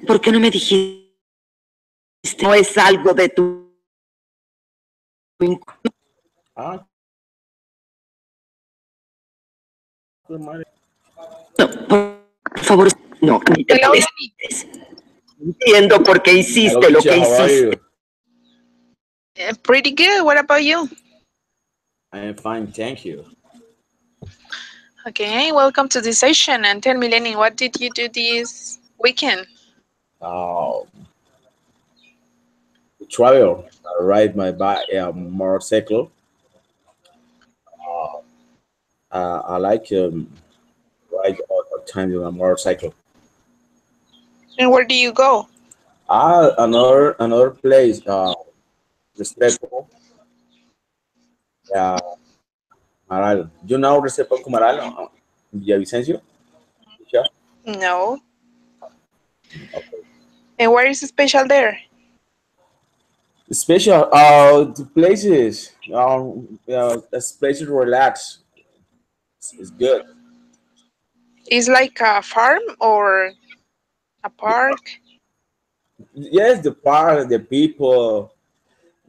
¿Por qué no me dijiste? No es algo de tu... Ah, qué madre. No, por favor, no, ni te Hello, molestes. Entiendo por qué Hello, hiciste lo teacher, que how are hiciste. you? Pretty good. What about you? I am fine, thank you. Okay, welcome to this session. And tell me, Lenny, what did you do this weekend? Travel. I ride my bike, motorcycle. I like ride all the time with a motorcycle. And where do you go? Another place. Restrepo. Uh, Maral. You know Restrepo Maral, Villavicencio? Yeah. No. And what is special there? Special. The places. This place is relax. It's good. Is like a farm or a park? Yes, the park, the people,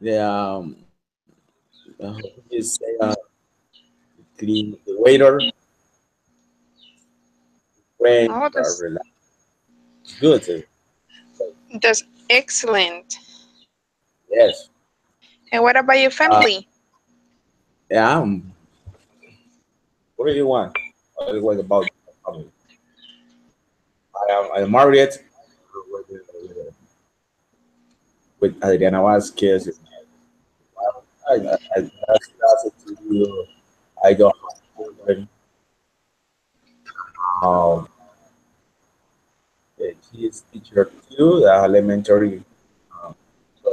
the how do you say, clean, the waiter, friends Oh, are relaxed. It's good. that's excellent. Yes. And what about your Uh, family? yeah. What do you want? What is what about family? I'm married with Adriana Vasquez. That's it to you. I don't have children. Um, she is teacher too, elementary um,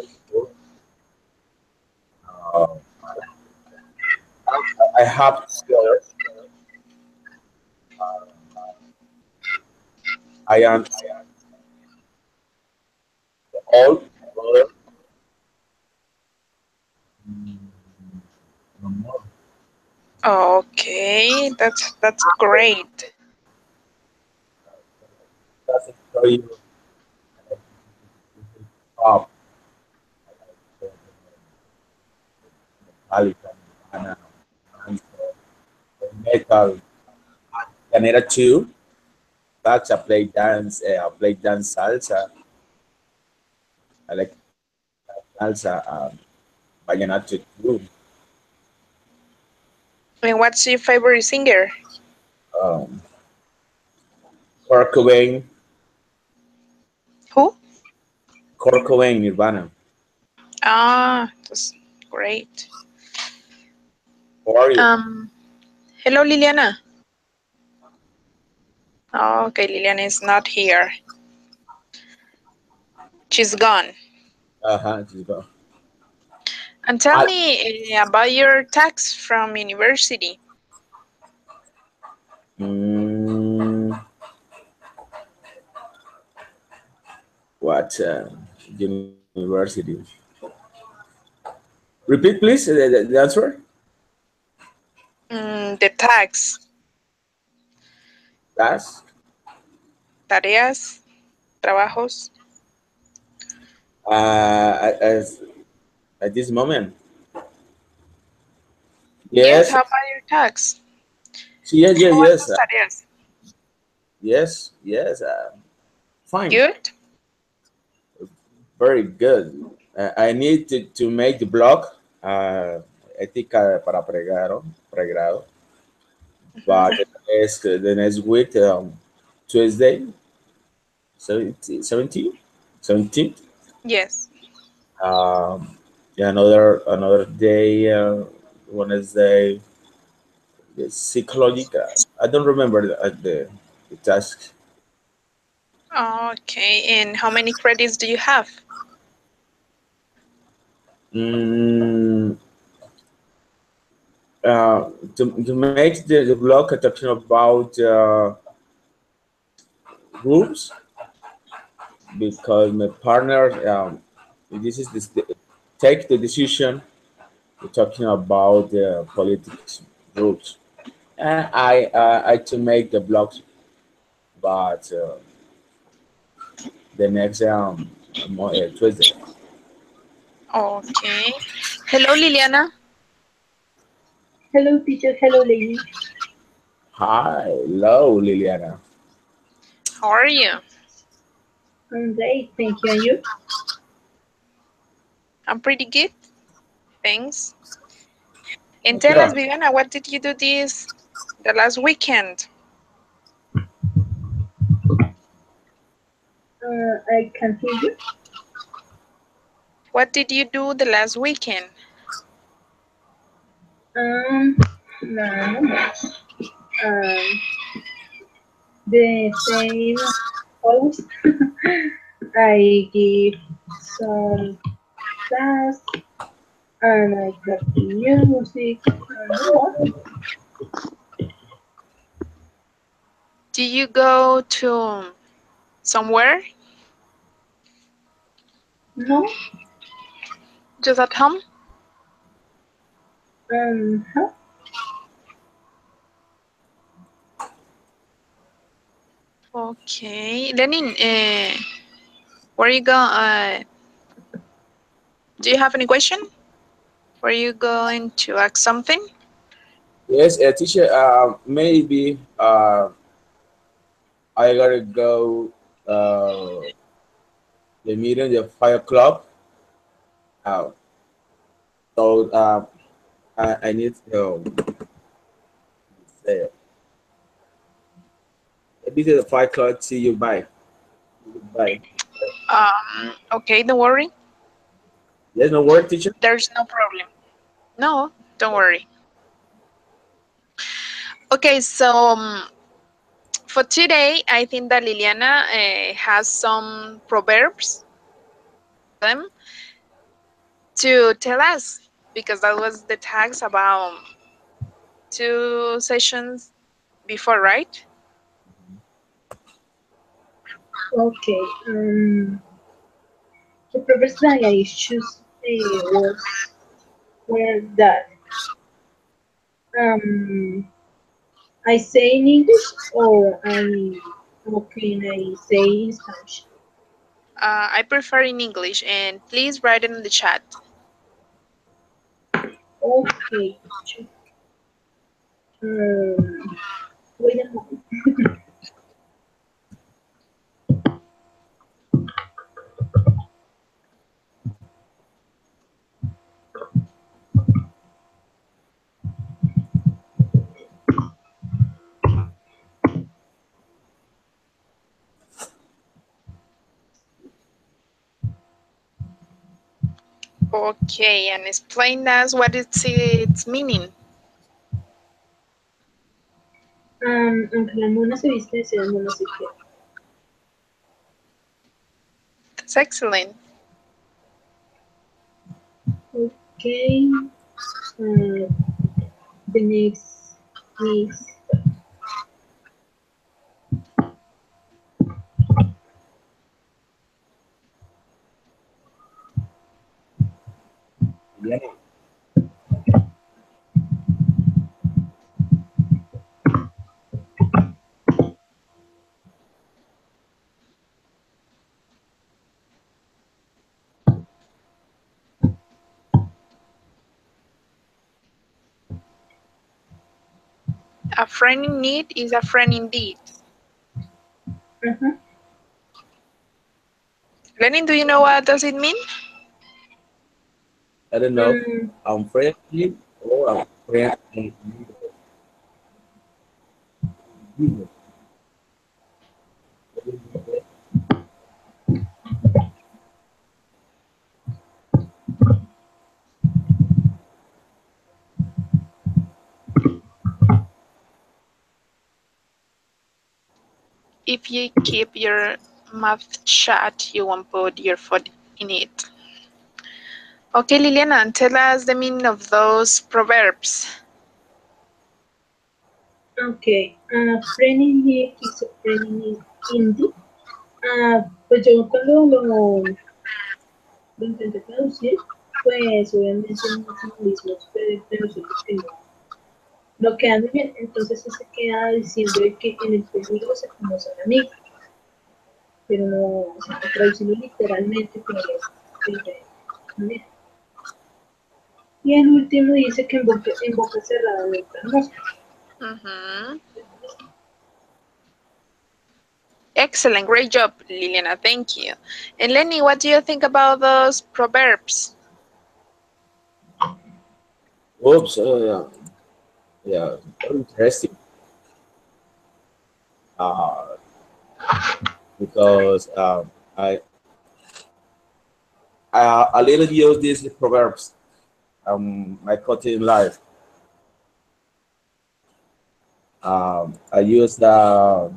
school. Um, I have still, I am old brother. No more. Okay, that's great. That's it for you. Pop, Metallica, Nirvana, Manson, metal, Canera too. Salsa, play dance salsa. I like salsa, vallenato too. And what's your favorite singer? Um, Kurt Cobain, Who? Kurt Cobain, Nirvana. Ah, that's great. How are you? Hello, Liliana. Oh, okay, Liliana is not here. She's gone. Just go. And tell I, me about your tax from university. mm, what university? Repeat, please, the answer. The tax, That's tareas, trabajos. as at this moment. Yes, Yes, how about your tax? yes, yes, ¿Cómo van yes, tus tareas? yes, yes. Fine, Good? very good. I need to make the blog, ética para pregrado, but the next week, Tuesday, 17th. Yes. Um, yeah, another day, Wednesday, the psychological. I don't remember the task. Okay, and how many credits do you have? Mm, to make the blog talking about groups, because my partner, this is this take the decision to talking about politics groups, and I to make the blogs, but the next Tuesday. Okay. Hello, Liliana. Hello, teacher. Hello, lady. Hi, hello, Liliana. How are you? I'm great. Thank you. And you? I'm pretty good. Thanks. And tell us, Viviana, what did you do the last weekend? I can hear you. What did you do the last weekend? No much. The same always. I give some class and I practice music. Do you go to somewhere? No. Just at home? Huh? Okay. Lenin, where you go? Do you have any question? Were you going to ask something? Yes, teacher. Maybe I gotta go. The meeting at 5 o'clock. Uh, so I need to say maybe the 5 o'clock. See you. Bye. Bye. Okay, don't worry. There's no word, teacher. There's no problem. No, don't worry. Okay, so for today, I think that Liliana has some proverbs them to tell us because that was the tags about 2 sessions before, right? Okay. The purpose that I choose were that I say in English or how can I say in Spanish? I prefer in English, and please write it in the chat. Okay. Wait a moment. Okay, and explain us what is its meaning. Aunque la mona se viste de seda, no se queda. That's excellent. Okay. The next is Yeah. A friend in need is a friend indeed. Lenin, do you know what does it mean? I don't know. I'm friendly or I'm friendly. If you keep your mouth shut, you won't put your foot in it. Okay, Liliana, tell us the meaning of those proverbs. okay. Friend in need is a friend in indie. Pues yo cuando lo intenté traducir, pues obviamente son simbolismos de nosotros que no quedan muy bien. Entonces se queda diciendo que en el peligro se conocen amigos. pero no, o sea, traducirlo literalmente podría ser de diferente manera. Y el último dice que en boca cerrada no entran moscas. Excellent, great job, Liliana, thank you. And Lenny, what do you think about those proverbs? Oops, yeah, very interesting. Because I a little use these proverbs my quotidian life. I use the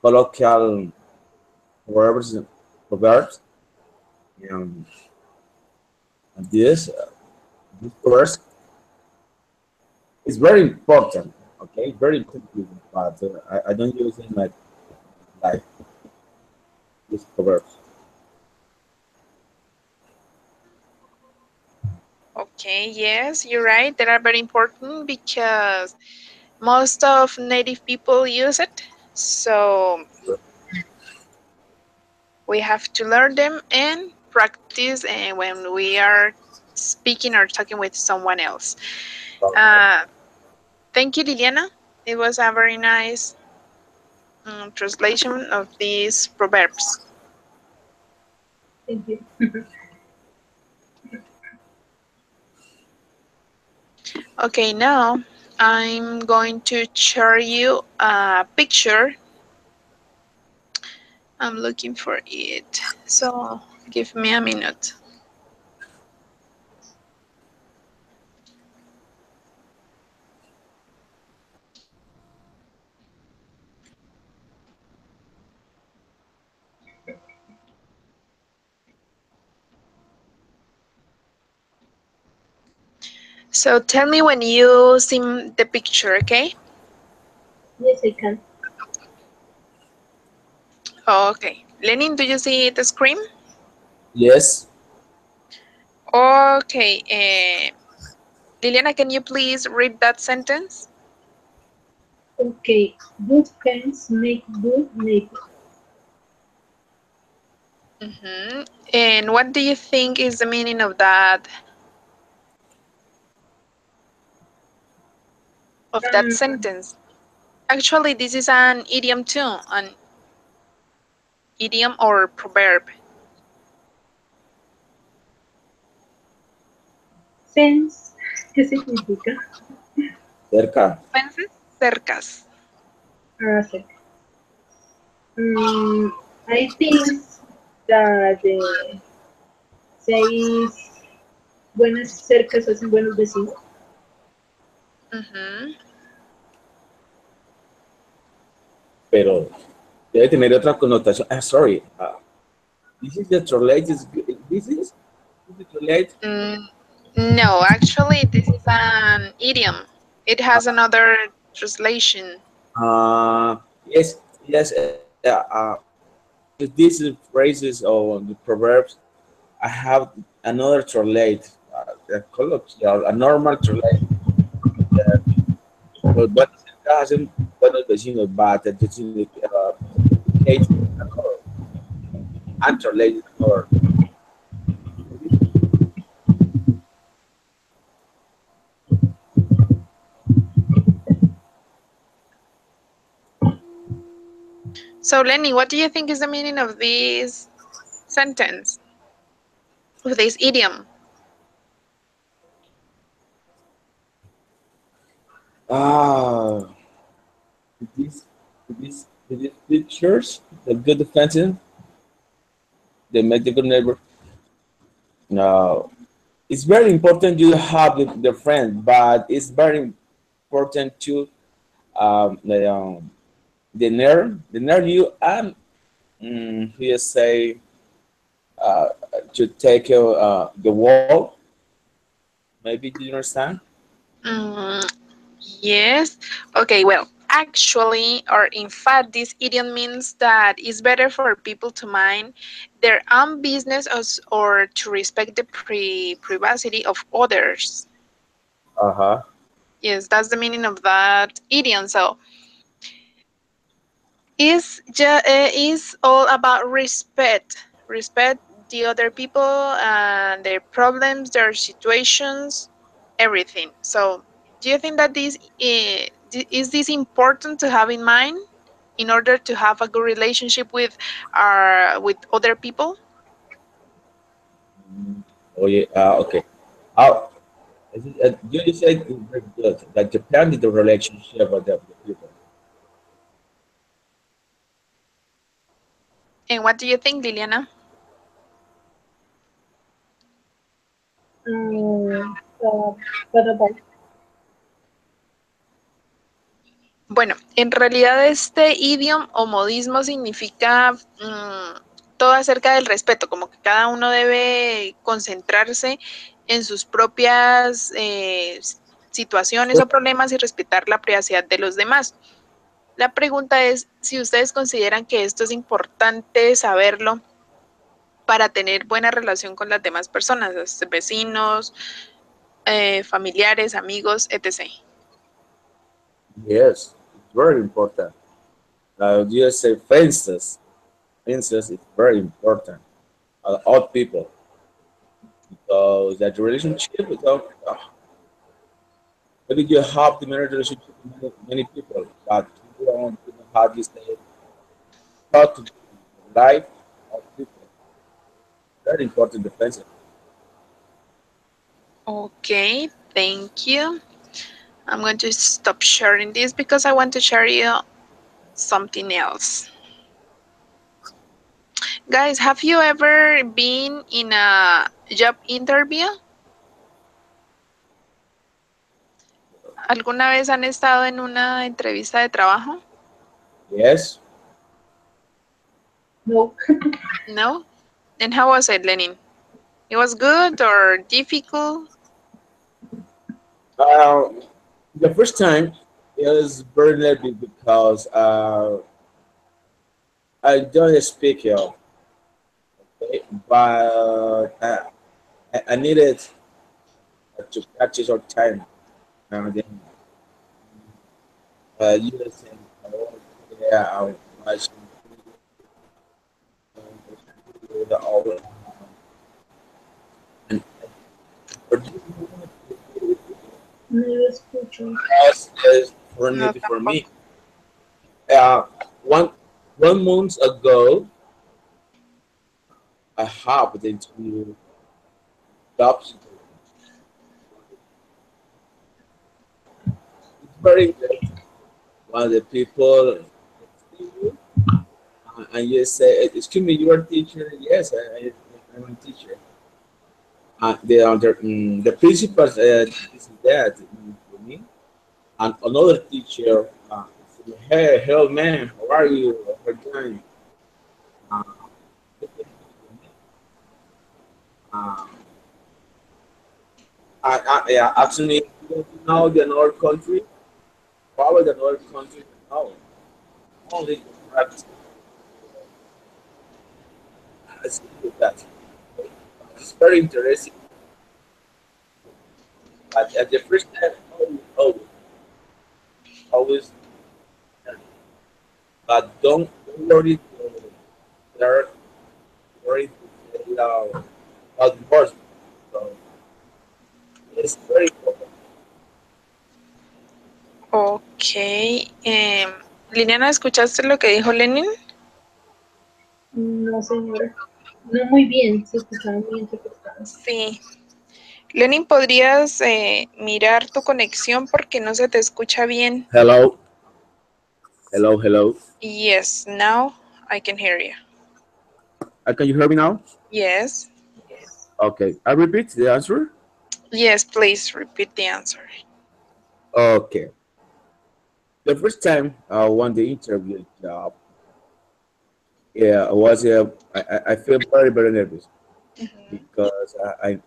colloquial proverbs, um, and this verse is very important. Okay, very important, but I don't use it like these proverbs. Okay, yes, you're right. They are very important because most of native people use it. So we have to learn them and practice when we are speaking or talking with someone else. Thank you, Liliana. It was a very nice translation of these proverbs. Thank you. Okay, now I'm going to share you a picture. I'm looking for it, so give me a minute. So tell me when you see the picture, okay? Yes, I can. Okay. Lenin, do you see the screen? Yes. Okay. Liliana, can you please read that sentence? Okay, good friends make good neighbors. And what do you think is the meaning of that? Of that sentence? Actually, this is an idiom too, an idiom or proverb. Fence, ¿qué significa? Cerca. Fences, cercas. Cerca. I think that seis buenas cercas hacen buenos vecinos. Pero debe tener otra connotación. Sorry. This is the translate. This is the translate. No, actually, this is an idiom. It has another translation. Yes, yes. These phrases or the proverbs, I have another translate, a colloquial, a normal translate. But hacen buenos vecinos, but and translate another. So, Lenny, what do you think is the meaning of this sentence, of this idiom? These pictures, the good defensive, they make the good neighbor. No, it's very important you have the friend, but it's very important to the nerve you and you say to take the wall. Maybe do you understand? Yes. Okay, well, actually, or in fact, this idiom means that it's better for people to mind their own business or to respect the privacy of others. Yes, that's the meaning of that idiom. So, is all about respect. Respect the other people and their problems, their situations, everything. So, do you think that is this important to have in mind in order to have a good relationship with other people? Oh yeah. Okay. How you said it's very good that depend on the relationship of the people. And what do you think, Liliana? What about Bueno, en realidad este idioma o modismo significa todo acerca del respeto, como que cada uno debe concentrarse en sus propias situaciones o problemas y respetar la privacidad de los demás. La pregunta es si ustedes consideran que esto es importante saberlo para tener buena relación con las demás personas, los vecinos, familiares, amigos, etc. Yes, it's very important. You say fences. Fences is very important. Odd people because that relationship with maybe you have the marriage relationship with many people, but you don't have this thought to life of people. Very important defense. Okay, thank you. I'm going to stop sharing this because I want to share you something else. Guys, have you ever been in a job interview? ¿Alguna vez han estado en una entrevista de trabajo? Yes. no? No? And how was it, Lenin? It was good or difficult? Uh, the first time it was very nervous because I don't speak okay, but I needed to practice all time. And then using yeah, I was the all and No lo escucho. is for No, new for me. tampoco. Uh, one 1 month ago, I hopped into jobs. It's very interesting. One of the people and you say, "Excuse me, you are a teacher?" Yes, I'm a teacher. The principal this is that for me, and another teacher said, "Hey, hello, man, how are you? How are you doing?" Uh, uh, yeah, actually, you know the another country, probably the another country, no, only the practice. I see that. It's very interesting. But at the first time, always, but don't worry. They're worried about divorce. So it's very important. Ok. Liliana, ¿escuchaste lo que dijo Lenin? No, señora. No muy bien, se escuchaba muy entrecortado. Sí. Lenin, ¿podrías mirar tu conexión porque no se te escucha bien? Hello, hello, hello. Yes, now I can hear you. Can you hear me now? Yes. Okay, I repeat the answer. Yes, please repeat the answer. Okay, the first time I won the interview job, yeah, I feel very nervous because I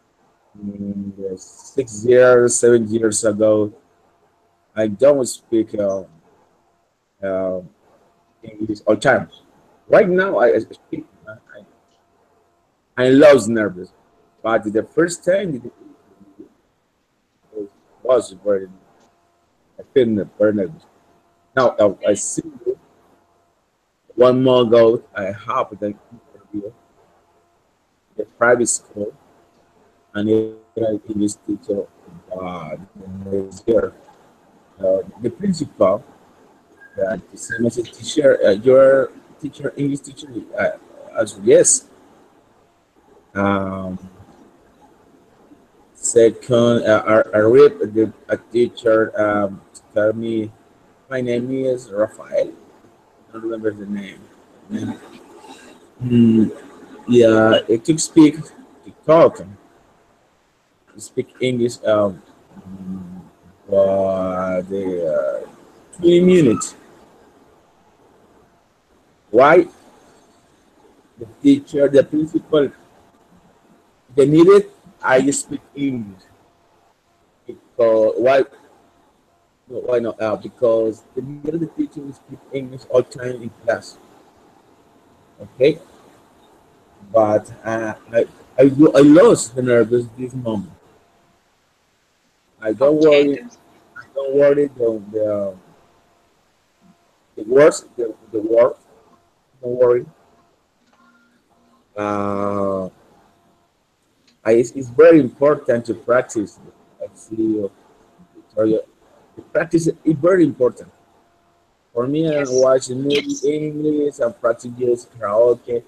6 years, 7 years ago, I don't speak uh, English all time. Right now, I speak. I love nervous, but the first time it was very. I feel very nervous. Now I see you. 1 month ago, I have the interview, the private school, and I English teacher next year. The principal, the semester teacher, your teacher, English teacher, as yes. Um, Second, I read a teacher tell me, my name is Rafael. I don't remember the name. Mm, yeah, it could to talk, to speak English. The 20 minutes. Why? The teacher, the principal, they needed I speak English. Because why? No, why not? Because the needed the teacher to speak English all time in class. Okay, but I lost the nervous this moment. I don't Okay. worry. I don't worry the worst the worst. Don't worry. Uh, it's very important to practice. I see. Sorry, the practice is very important for me. And Yes. watching movie English and practice just karaoke.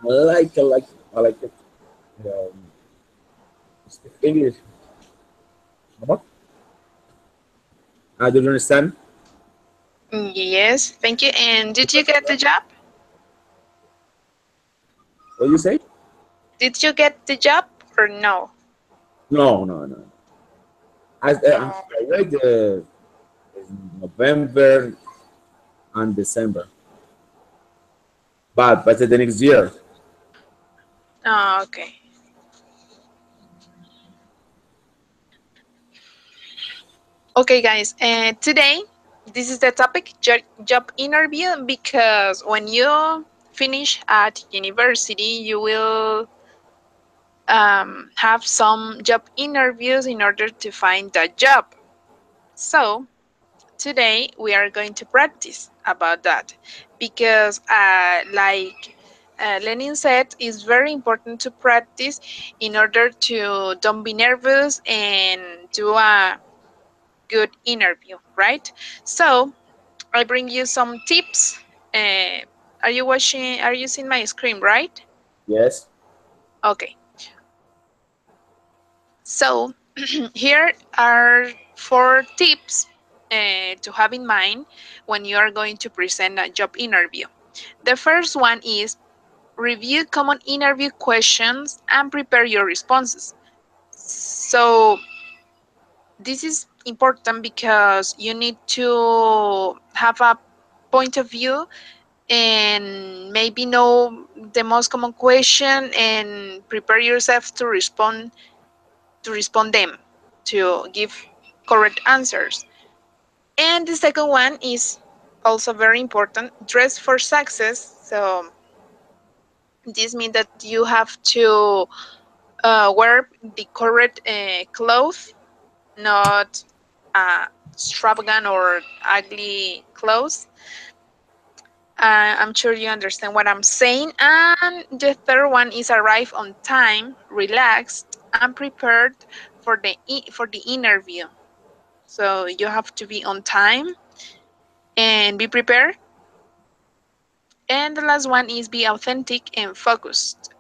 I like I like it. Um, speak English. What? I don't understand. Yes. Thank you. And did you get the job? What you say? Did you get the job or no? No, no, no. No. I read November and December, but the next year. Oh, okay. Okay, guys. And today, this is the topic job interview because when you finish at university, you will have some job interviews in order to find that job. So, today we are going to practice about that because, like Lenin said, it's very important to practice in order to don't be nervous and do a good interview, right? So I bring you some tips. Uh, are you watching? Are you seeing my screen, right? Yes. Okay. So here are 4 tips to have in mind when you are going to present a job interview. The first one is review common interview questions and prepare your responses. So this is important because you need to have a point of view and maybe know the most common question and prepare yourself to respond them to give correct answers. And the second one is also very important, dress for success. So this means that you have to wear the correct clothes, not extravagant or ugly clothes. I'm sure you understand what I'm saying. And the third one is arrive on time, relaxed, and prepared for the interview. So you have to be on time and be prepared. And the last one is be authentic and focused.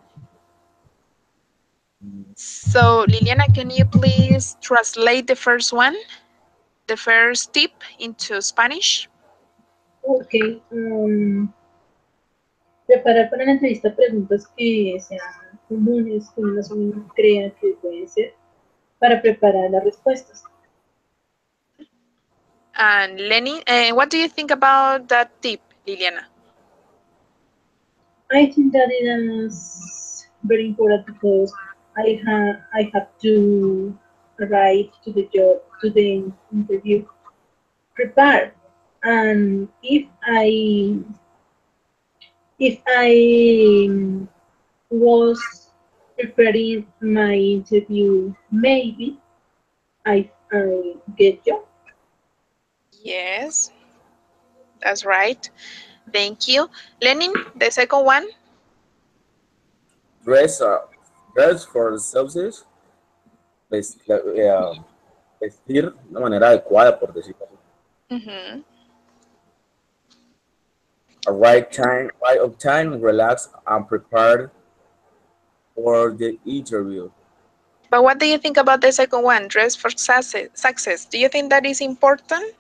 So Liliana, can you please translate the first one, the first tip into Spanish? Ok. Preparar para la entrevista preguntas que sean comunes, que uno más o menos crea que pueden ser, para preparar las respuestas. And Lenny, what do you think about that tip, Liliana? I think that it is very important because I have to arrive to the job, to the interview prepared, and if I was preparing my interview, maybe I get job. Yes, that's right. Thank you. Lenin, the second one. Dress, dress for themselves, vestir de una manera adecuada, por decirlo así. Mm-hmm. A right of time, relax and prepared for the interview. But what do you think about the second one, dress for success? Do you think that is important?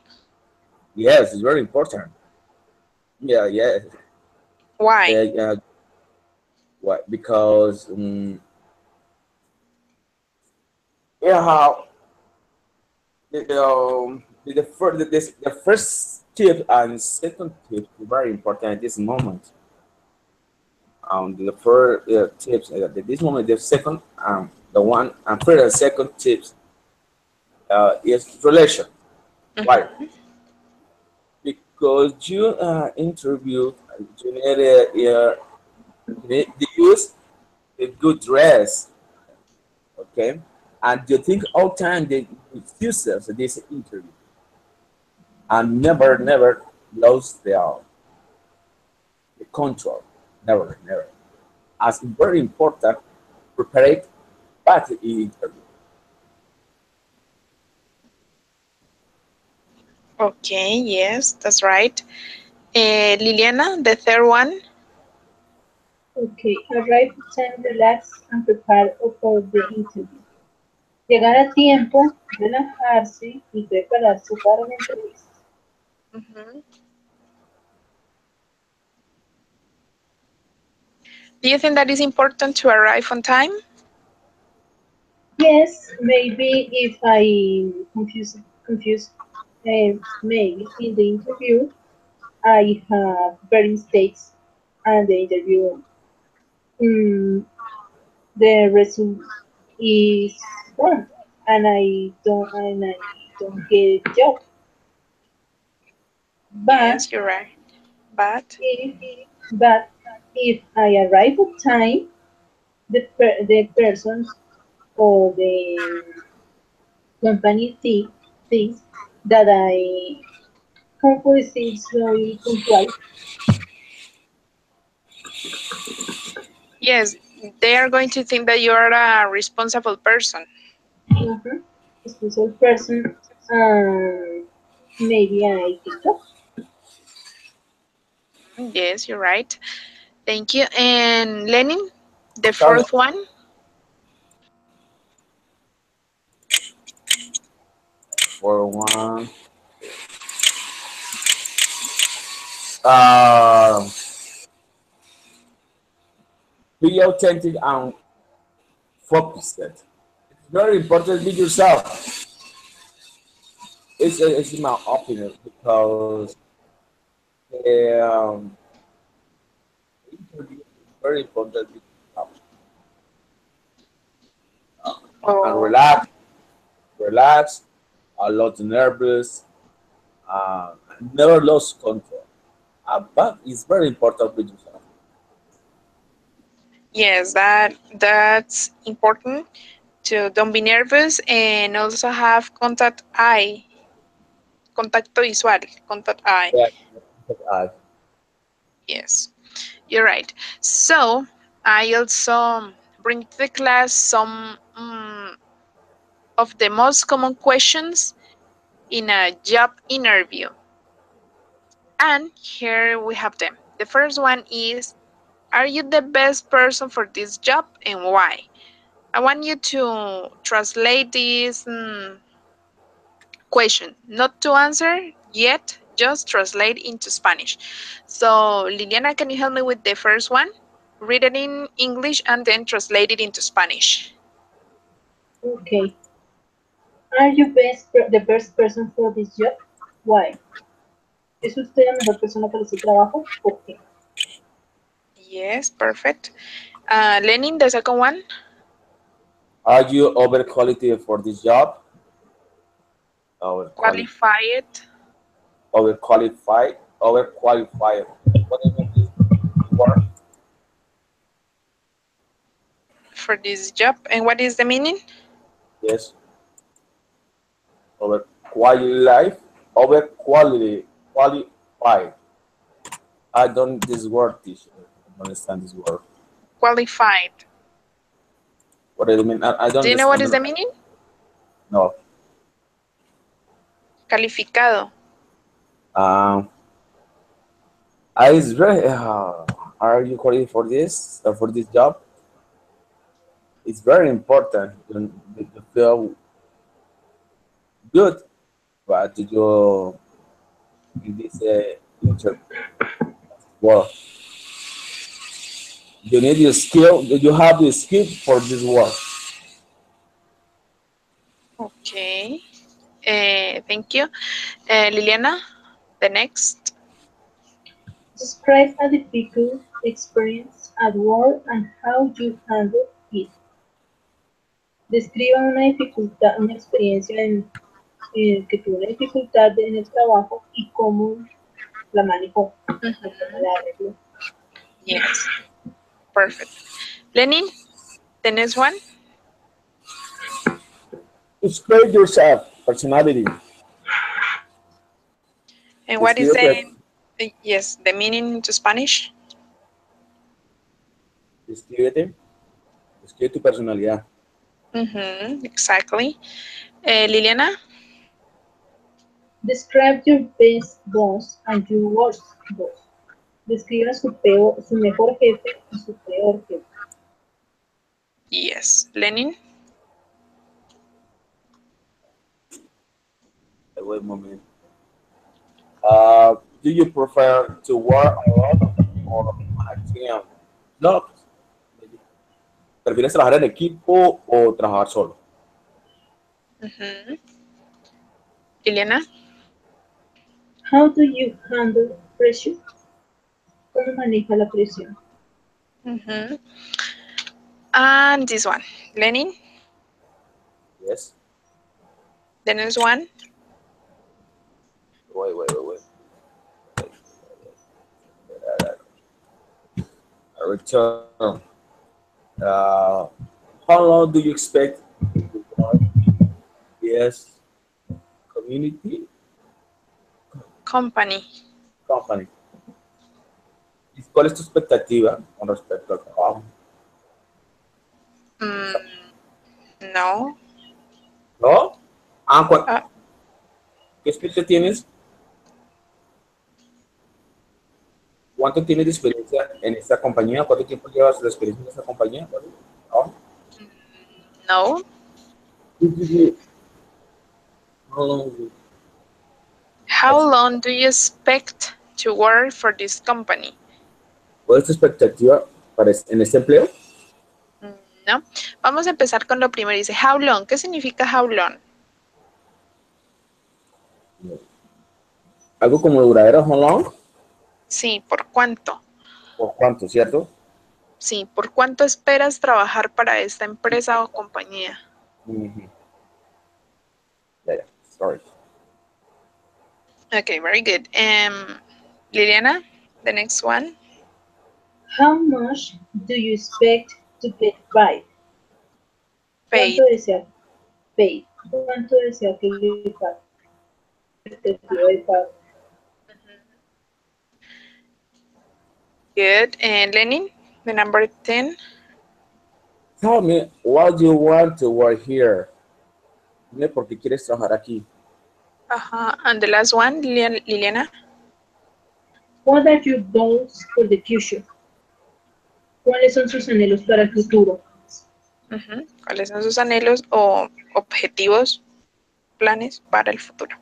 Yes, it's very important. Yeah, yeah. Why? Why? Because yeah, how the first tip and second tip is very important at this moment. The first tips at this moment, the second, the one and first and second tips is relation. Why? Mm-hmm. Because you interview, you need to use a good dress, okay? And you think all time they excuses at this interview and never lose the control. Never. As very important, prepare bad interview. Okay, yes, that's right. Liliana, the third one. Okay, arrive on time, relax, and prepare for the interview. Llegar a tiempo, relajarse y prepararse para la entrevista. Mm-hmm. Do you think that is important to arrive on time? Yes, maybe if I confuse maybe in the interview, I have very mistakes and the interview, mm, the resume is gone and I don't get a job. But Yes, you're right. But if but if I arrive on time, the persons or the company thinks that I composition soy puntual. yes, they are going to think that you're a responsible person. Uh-huh. Special person, maybe I get job. Yes, you're right. Thank you. And Lenin, the Tell me, fourth one. for one. Uh, be authentic and focused. It's very important to be yourself. It's my opinion because um, interview is very important to be yourself. And Oh, relax, a lot nervous, uh, never lost control. But it's very important with yourself. yes, that's important to don't be nervous and also have contacto visual, contact eye. Yeah. Uh, Yes, you're right. So I also bring to the class some of the most common questions in a job interview. And here we have them. The first one is, are you the best person for this job and why? I want you to translate this question, not to answer yet, just translate into Spanish. So, Liliana, can you help me with the first one? Read it in English and then translate it into Spanish. Okay. Are you the best person for this job? Why? ¿Es usted la mejor persona para ese trabajo? ¿Por qué? Yes, perfect. Lenin, the second one. are you overqualified for this job? Overqualified. Qualified Overqualified. What do you mean this word? for this job. And what is the meaning? Yes. Over quality life, over quality qualified. I don't this word, teacher. I don't understand this word. Qualified. What do you mean? I don't Do you know what is the understand. meaning? No. Calificado. I is very. Are you qualified for this for this job? It's very important to feel good, but to you in this interview. Well, you need your skill. You have the skill for this work. Okay. Thank you. Liliana, the next. Describe a difficult experience at work and how you handle it. Describa una dificultad, una experiencia que tuvo una dificultad en el trabajo y cómo la manejó, o cómo la arregló. Yes. Perfect. Lenin, the next one. Describe yourself, personality. And what is Describe yes, the meaning into Spanish? Descríbete. Describe tu personalidad. Exactly. Liliana? Describe your best boss and your worst boss. Describa su mejor jefe y su peor jefe. Yes. Lenin? Wait a moment. Do you prefer to work alone or on a team? No. ¿Prefieres trabajar en equipo o trabajar solo? Liliana? How do you handle pressure? ¿Cómo maneja la presión? And this one. Lenin? Yes. The next one. Wait. A return. How long do you expect to work? Yes. Community Company. company. ¿Cuál es tu expectativa con respecto al trabajo? No. ¿No? ¿Qué experiencia tienes? ¿Cuánto tienes de experiencia en esta compañía? ¿Cuánto tiempo llevas de experiencia en esta compañía? ¿No? No. How long do you expect to work for this company? ¿Cuál es tu expectativa en este empleo? No. Vamos a empezar con lo primero. Dice, how long. ¿Qué significa how long? Algo como duradero, how long? Sí, ¿por cuánto? ¿Por cuánto, cierto? Sí, ¿por cuánto esperas trabajar para esta empresa o compañía? Yeah, sorry. Okay, very good. Liliana, the next one. How much do you expect to get paid? Paid. ¿Cuánto desea paid? ¿Cuánto desea que le pague? Expectativa de pago. Good. And Lenin, the number 10. Tell me, why do you want to work here? Dime por qué quieres trabajar aquí. And the last one, Liliana. What are your goals for the future? ¿Cuáles son sus anhelos para el futuro? ¿Cuáles son sus anhelos o objetivos, planes para el futuro?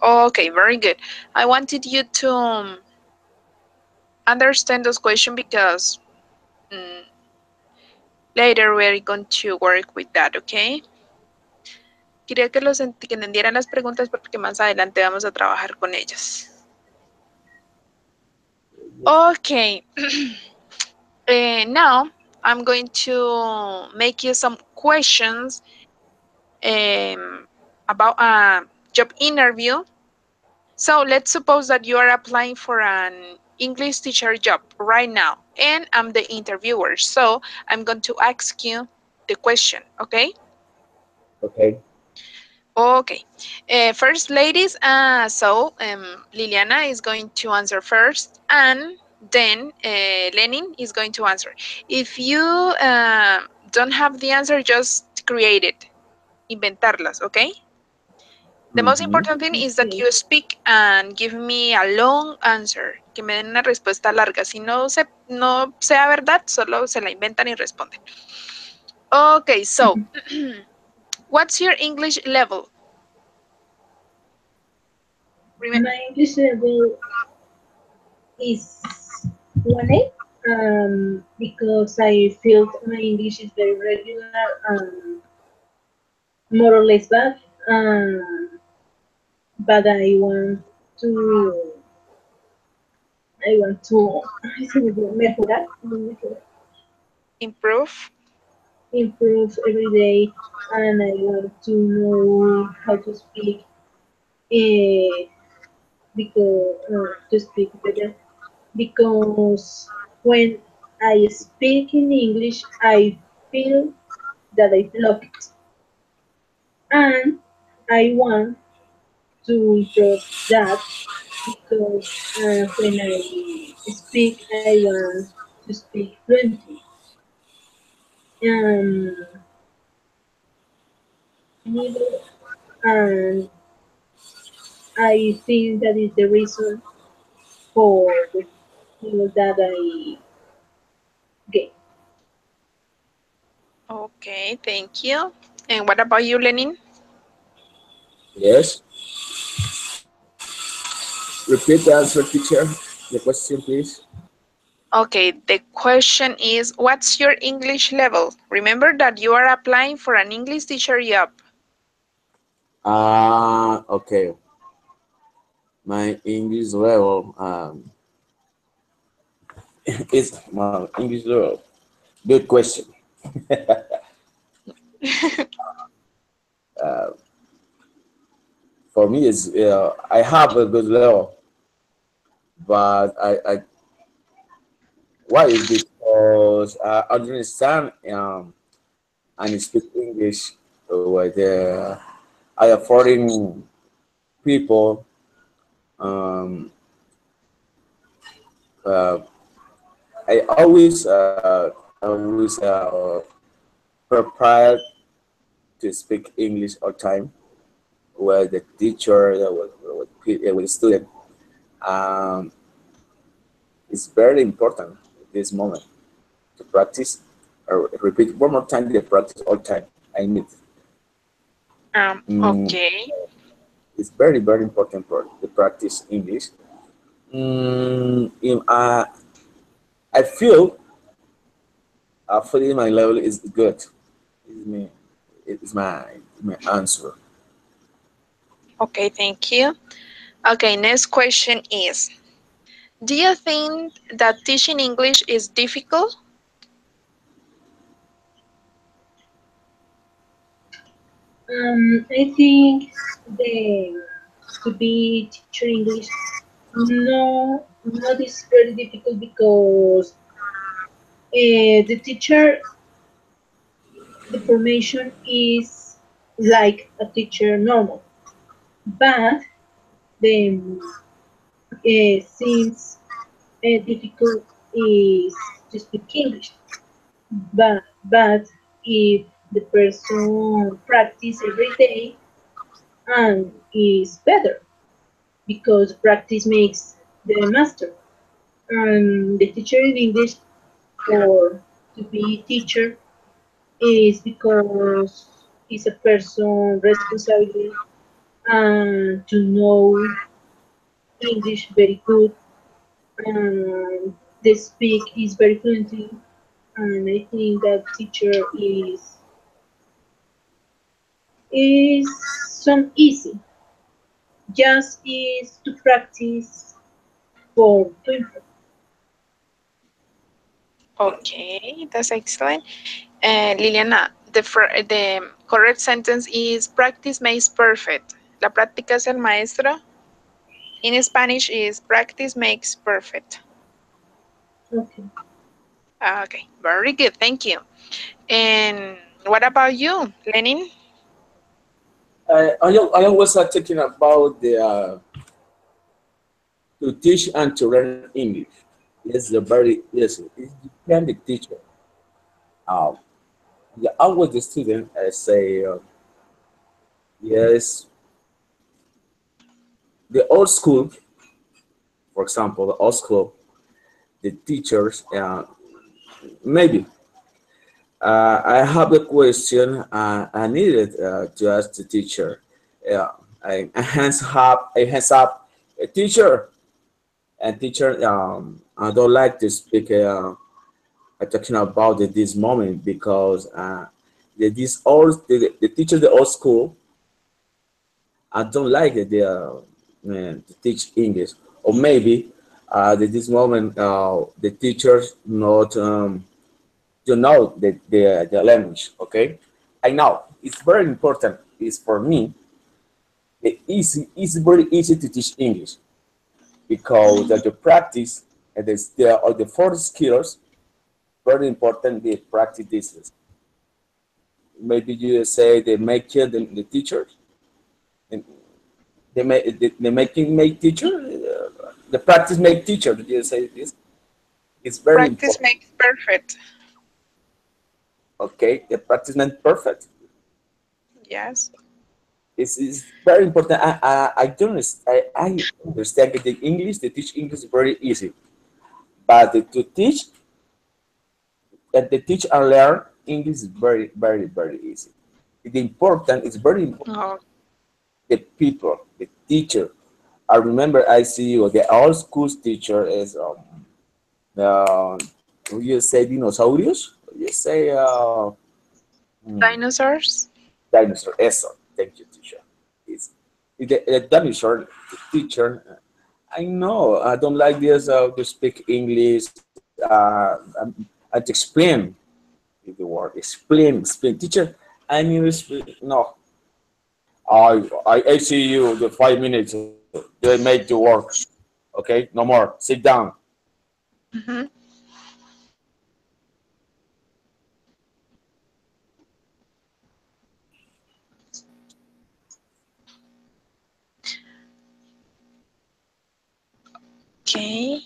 Okay, very good. I wanted you to understand those questions because later we're going to work with that, okay? Quería que entendieran las preguntas porque más adelante vamos a trabajar con ellas. Okay. Now I'm going to make you some questions about a job interview. So let's suppose that you are applying for an English teacher job right now, and I'm the interviewer. So I'm going to ask you the question, okay? Okay. Okay. First, ladies, Liliana is going to answer first, and then Lenin is going to answer. If you don't have the answer, just create it. Inventarlas, okay? The most Mhm. important thing is that Okay. you speak and give me a long answer. Que me den una respuesta larga. Si no sea verdad, solo se la inventan y responden. Okay, so, what's your English level? My English level is 1A, because I feel my English is very regular and more or less bad. But to, I want to mejorar, Improve. improve every day, and I want to know how to speak, uh, because to speak better, because when I speak in English, I feel that I block it, and I want to improve that, because when I speak, I want to speak fluently. Um, and I think that is the reason for the skills that I get. Okay, thank you. And what about you, Lenin? Yes. Repeat the answer, teacher. The question, please. Okay, the question is, what's your English level? Remember that you are applying for an English teacher job. Okay. My English level is my English level. Good question. Uh, for me, is I have a good level, but I why is because I understand and speak English with I have foreign people. Um, uh, I always prepared to speak English all time with the teacher, with the student. Um, it's very important at this moment to practice or repeat one more time the practice all time. I need. Mm, Okay. it's very important for the practice English. If I feel feeling my level is good. Is me. It's my answer. Okay, thank you. Okay, next question is, do you think that teaching English is difficult? I think the to be teacher English, no, not is very difficult, because the teacher, the formation is like a teacher normal, but the seems difficult is to speak English. But if the person practice every day, and is better, because practice makes the master. The teacher in English, for to be teacher, is because is a person responsible and to know English very good, and the speak is very fluently, and I think that teacher is some easy, just is to practice for to improve. Okay, that's excellent. Liliana, the correct sentence is practice makes perfect. La práctica es el maestro. In Spanish is practice makes perfect. Okay. Okay, very good. Thank you. And what about you, Lenin? I always talking about the to teach and to learn English. It's a very easy. It depends the teacher. Um, yeah, always the student say yes. The old school, for example, the old school, the teachers maybe. I have a question. I needed to ask the teacher. Yeah, hands up, a teacher. And teacher, I don't like to speak talking about this moment because the teacher the old school. I don't like it. To teach English, or maybe this moment the teachers not. The language, okay? I know it's very important. It's for me. It's very easy to teach English because the practice and the four skills very important. The practice this. Maybe you say they make the teachers and they making make teacher. The practice make teacher. Did you say this? It's very Practice important. makes perfect. Okay, the practice meant perfect. Yes. It's very important. I don't I understand that the English, to teach English is very easy, but to teach and to teach and learn English is very easy. The important is very important. Oh, The people, the teacher. I remember I see you. The old school teacher is uh, you say dinosaurs. You say hmm, dinosaurs. dinosaur. Eso. Thank you, teacher. It's the dinosaur the teacher. I know I don't like this to speak English. I to explain the word. Explain. Teacher, I need to speak. No, I see you the 5 minutes. They make the work. Okay, no more. Sit down. Hmm. Okay.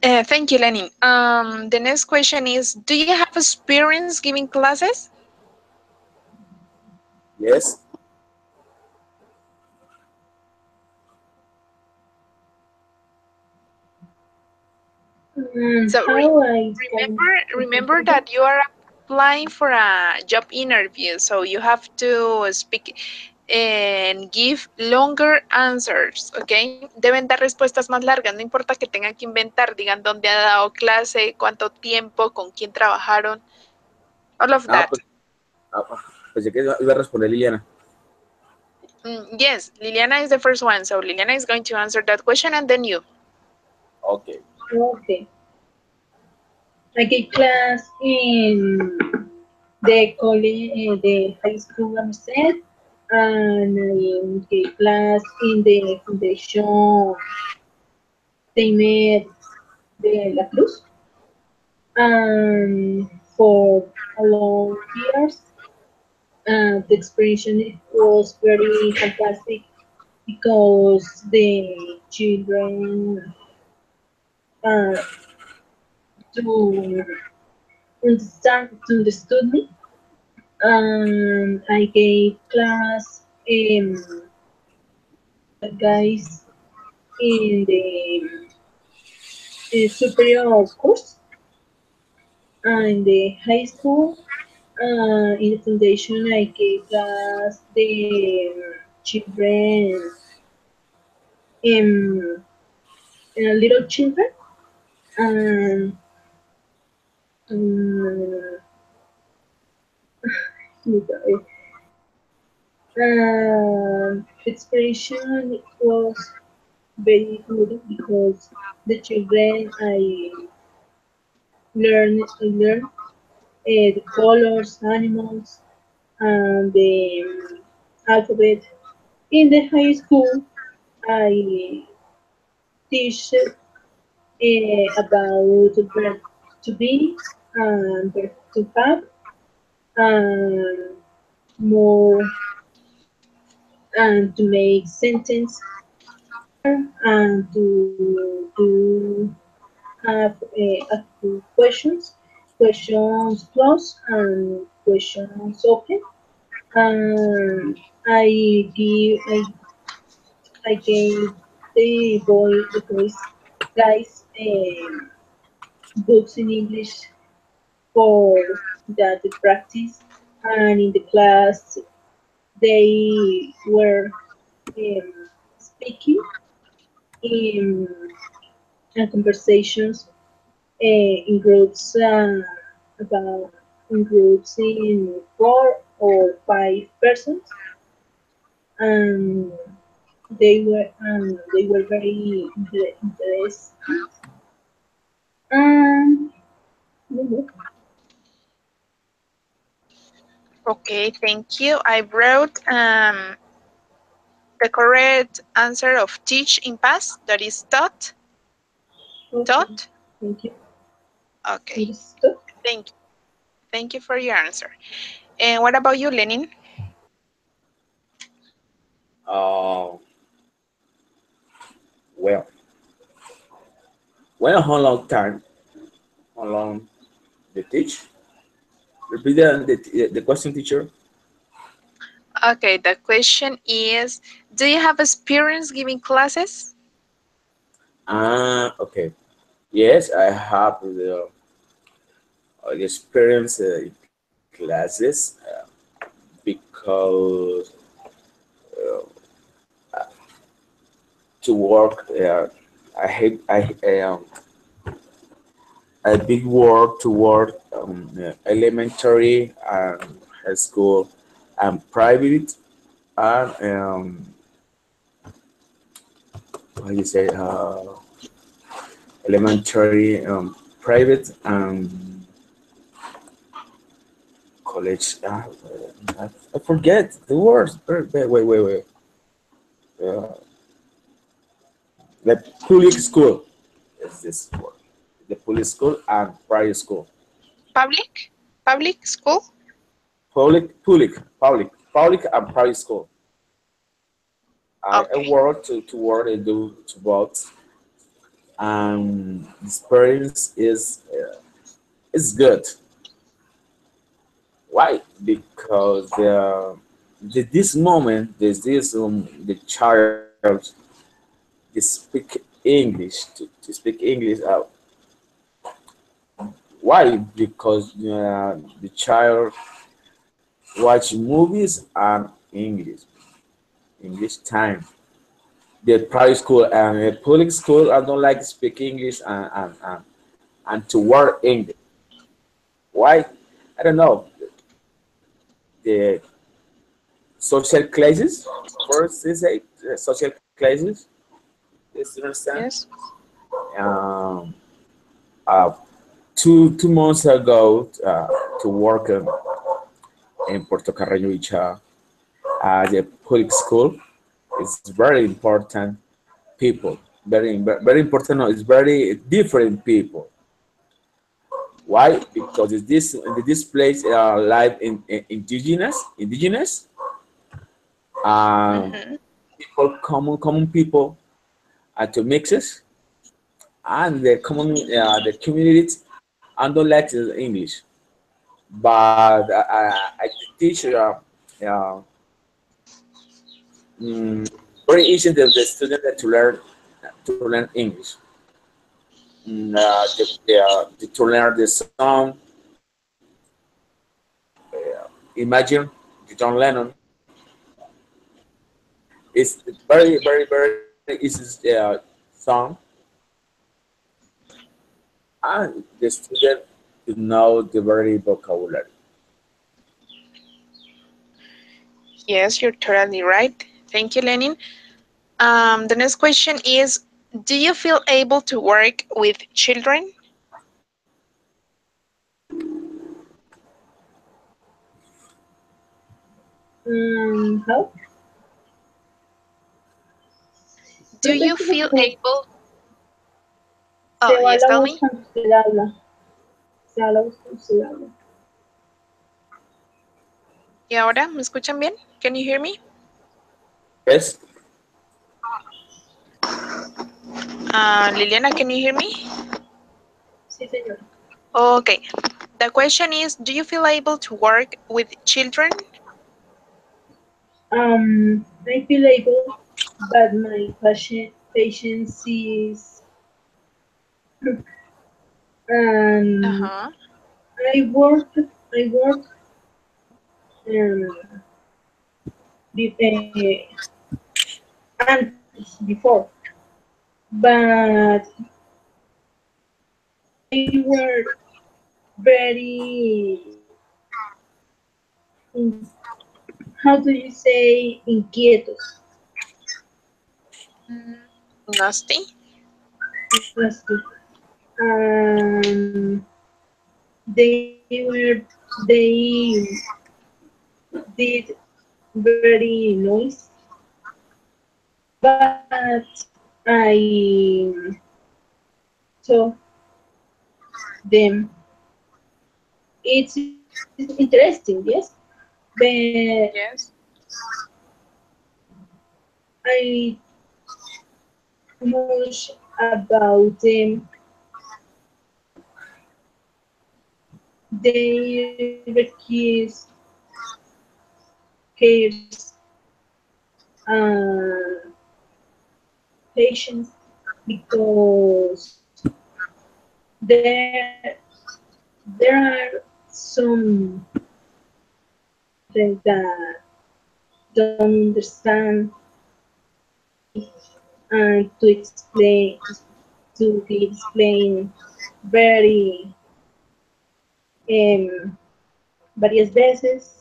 Thank you, Lenin. The next question is, do you have experience giving classes? Yes. So How I can, remember that you are applying for a job interview, so you have to speak and give longer answers, ¿ok? Deben dar respuestas más largas, no importa que tengan que inventar, digan dónde ha dado clase, cuánto tiempo, con quién trabajaron, all of Ah, that. pensé que iba a responder Liliana. Yes, Liliana is the first one, so Liliana is going to answer that question and then you. Okay. okay. I gave class in the college, the high school, I said, and I gave class in the foundation Tainer de la Cruz, and for a long years, the experience it was very fantastic because the children uh, to understood me. I gave class guys in the superior course in the high school. In the foundation, I gave class the children, um, little children. Um, um, Inspiration was very good because the children I learned the colors, animals, and the alphabet. In the high school, I teach about verb to be and verb to have and more, and to make sentence and to do have a few questions closed and questions open. And I gave the boys guys books in English for that to practice, and in the class they were speaking in conversations in groups about in groups in 4 or 5 persons, and they were very interested. And Okay, thank you. I wrote the correct answer of teach in past, that is taught. okay, Taught. thank you. Okay, Understood. thank you. Thank you for your answer. And what about you, Lenin? Uh, well, well, how long time? How long they teach? Repeat the question, teacher. Okay, the question is, do you have experience giving classes? Okay. Yes, I have the experience in classes because to work, I big work to work elementary and high school and private and how do you say elementary private and college. I forget the words. Wait. Uh, the public school is this word. The public school and private school. Public? Public school? Public and private school. I Okay. work to work and do to both. And the experience is good. Why? Because this moment, there's this the child they speak English to speak English. Why? Because the child watch movies and English time. The private school and the public school, I don't like to speak English and to work English. Why? I don't know. The social classes, first they say social classes. Yes, you understand? Yes. Um, uh, 2 months ago, to work in Puerto Carreño Bicha, the public school is very important people. Very important. No, it's very different people. Why? Because this place live in indigenous um, Mm-hmm. people, common people, to mixes and the communities and don't like English. But I teach uh, mm, very easy the student to learn English. To learn the song. Imagine John Lennon is very easy song, and the student to know the very vocabulary. Yes, you're totally right. Thank you, Lenin. The next question is, do you feel able to work with children? How? Do No te you escucho feel porque able? Oh, se va yes, la tell voz me. cuando usted habla. Se va la voz cuando usted habla. ¿Y ahora me escuchan bien? Can you hear me? Yes. Liliana, can you hear me? Sí, señor. Okay. The question is, do you feel able to work with children? I feel able, but my patience is, um, Uh-huh. I work, um, antes, before, but they were very, in, how do you say, inquietos. Nasty. Nasty. Um, they did very noise, but I saw them. It's interesting, yes, but Yes. I much about them. They require cares and patience because there there are some children that don't understand and to explain very um, varias veces.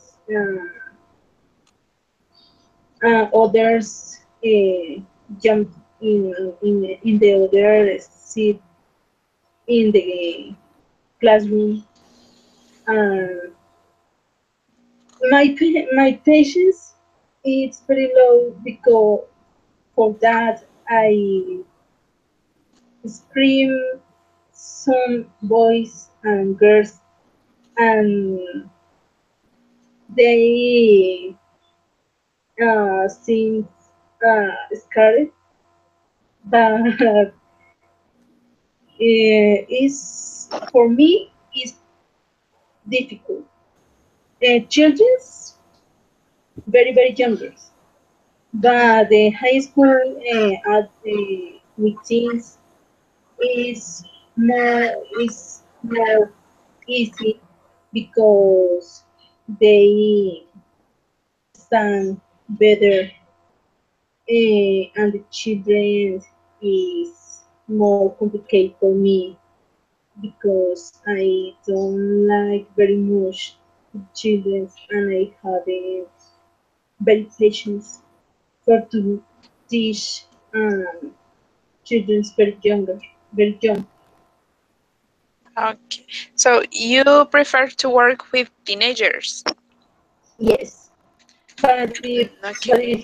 Others jump in the other seat in the classroom. And my patience is very low because for that I scream some boys and girls and they seem scared, but is for me is difficult. Children's very younger, but the high school at with teens is more easy because they understand better, and the children is more complicated for me because I don't like very much children and I haven't very patience for to teach children very young. Okay. So you prefer to work with teenagers? Yes, Okay. but if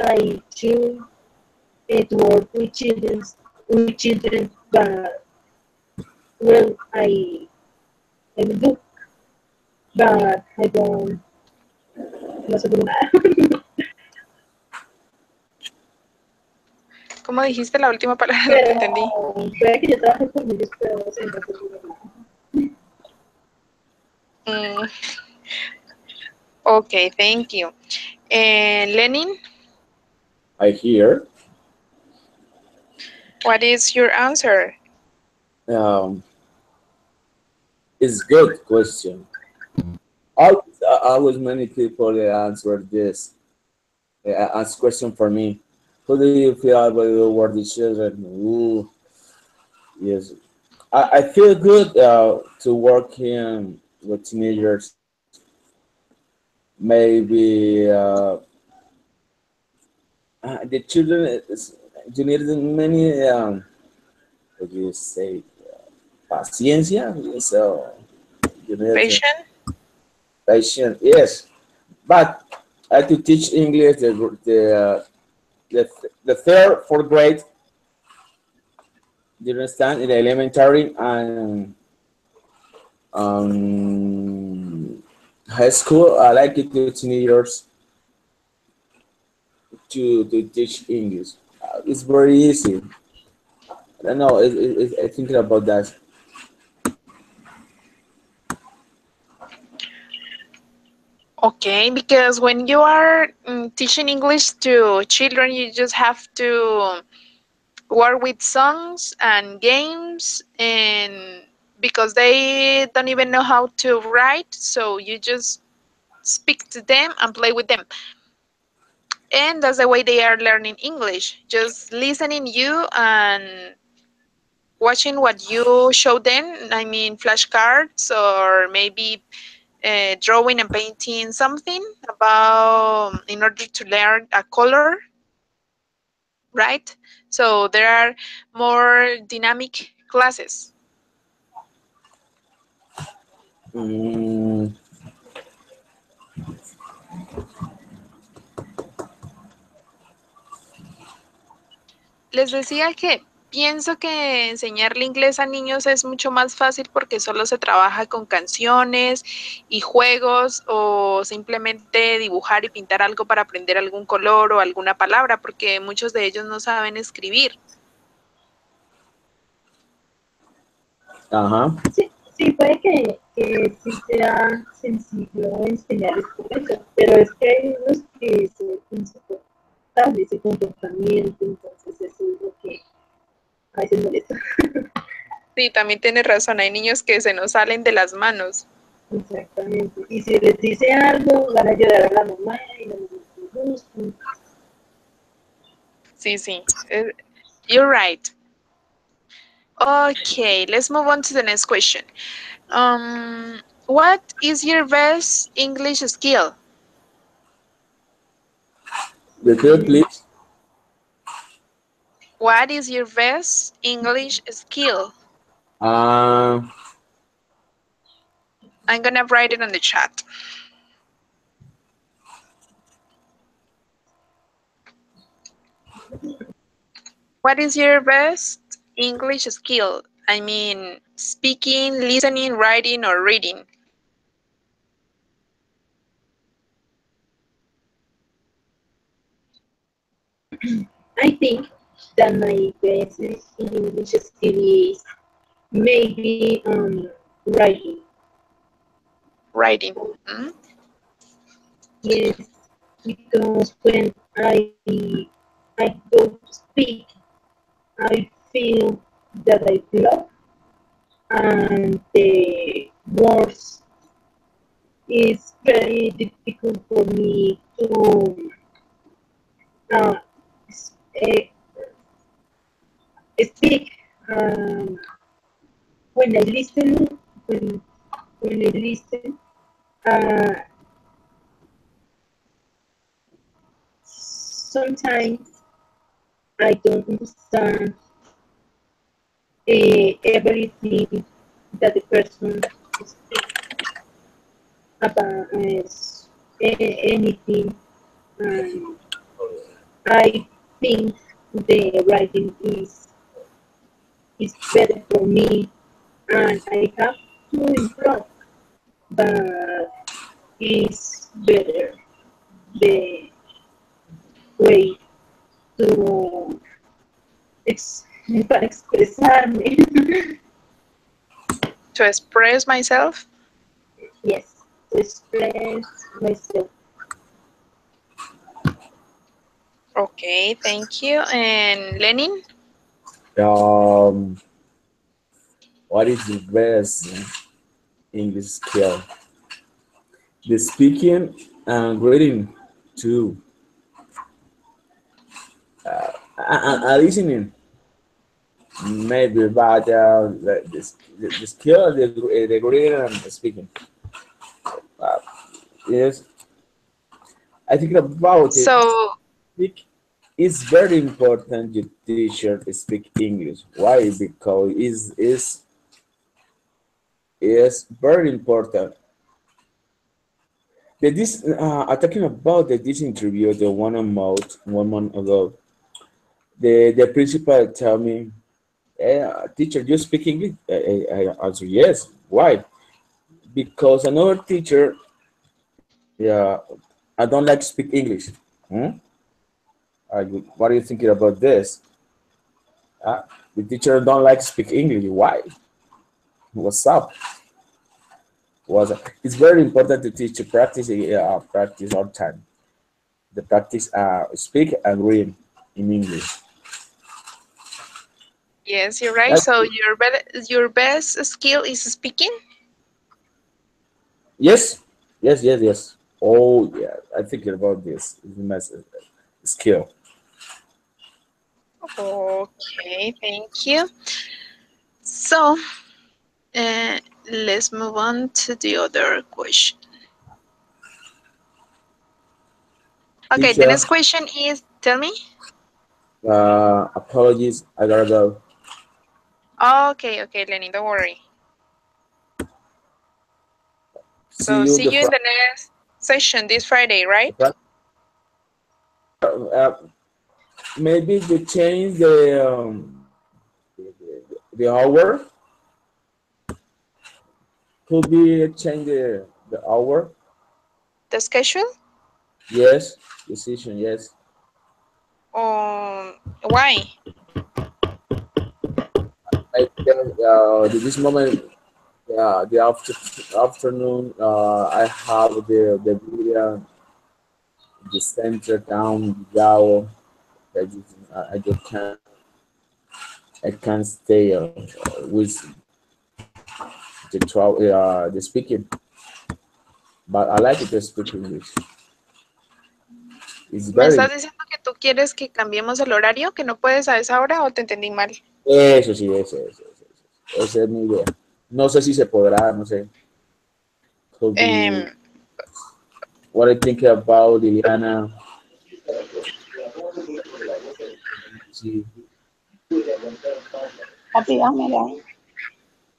I choose to work with children, but well I will do, but I don't no sé por nada. ¿Cómo dijiste la última palabra? No te Pero entendí. puede que yo trabaje con ellos, pero no sé, no sé por nada. Mm, okay, thank you. Lenin, I hear. what is your answer? Um, it's good question. Always many people answer this. Ask question for me. Who do you feel about the word the children? Ooh, yes. I feel good to work in with teenagers. Maybe the children you need many what do you say paciencia. So you need Patient? patience. Yes, but I had to teach English the third, fourth grade. You understand in the elementary and High school, I like it to teenagers to teach English. It's very easy. I don't know. I thinking about that. Okay, because when you are teaching English to children, you just have to work with songs and games, and because they don't even know how to write, so you just speak to them and play with them. And that's the way they are learning English, just listening you and watching what you show them. I mean, flashcards or maybe drawing and painting something about in order to learn a color, right? So there are more dynamic classes. Mm, Les decía que pienso que enseñarle inglés a niños es mucho más fácil porque solo se trabaja con canciones y juegos o simplemente dibujar y pintar algo para aprender algún color o alguna palabra, porque muchos de ellos no saben escribir. ajá. Sí, sí puede que sí sea sencillo enseñarles por eso, pero es que hay unos que son insoportables ese comportamiento, entonces eso es lo que a veces molesta. Sí, también tiene razón, hay niños que se nos salen de las manos. Exactamente. Y si les dice algo, van a llorar a la mamá y la mamá no gusta. Sí, sí, you're right. Okay, let's move on to the next question. What is your best English skill? Repeat, please. What is your best English skill? Uh, I'm gonna write it on the chat. What is your best English skill? I mean, speaking, listening, writing, or reading. I think that my best English skill is maybe writing. Writing. Hmm? Yes, because when I go to speak, I feel that I love and the words is very difficult for me to uh, speak. When I listen, when I listen, uh, sometimes I don't understand everything that the person speaks about anything. Um, I think the writing is better for me, and I have to improve, but it's better the way to para expresarme. To express myself. Yes, to express myself. Okay, thank you. And Lenin? um, what is the best English skill? The speaking and reading too. Listening maybe, but the skill, the reading and the speaking. Uh, yes, I think about it. So, Speak is very important. Your teacher speak English. Why? Because is very important. This talking about this interview, the one month ago, the principal tell me, teacher, you speak English? I answer yes. Why? Because another teacher Yeah, I don't like to speak English. Hmm? What are you thinking about this? Uh, the teacher don't like to speak English. Why? What's up? It's very important to teach to practice practice all the time. The practice speak and read in English. Yes, you're right. That's, So your best skill is speaking? yes, yes. Oh yeah, I thinking about this. It's my skill. Okay, thank you. So let's move on to the other question. Okay, the Teacher, next question is, tell me. apologies. I gotta go. Okay, Lenny, don't worry. See So you see the you in the next session this Friday, right? uh, maybe they change the hour. Could be change the hour. The schedule? Yes, decision. Yes. Why? I this moment, the afternoon, I have the video, the center down, Yao. I can't stay with the speaking, but I like it to speak English. It's ¿Me estás very diciendo que tú quieres que cambiemos el horario, que no puedes a esa hora o te entendí mal? eso sí, esa es mi idea. No sé si se podrá, no sé. Could be Em, what I think about Liliana. Sí,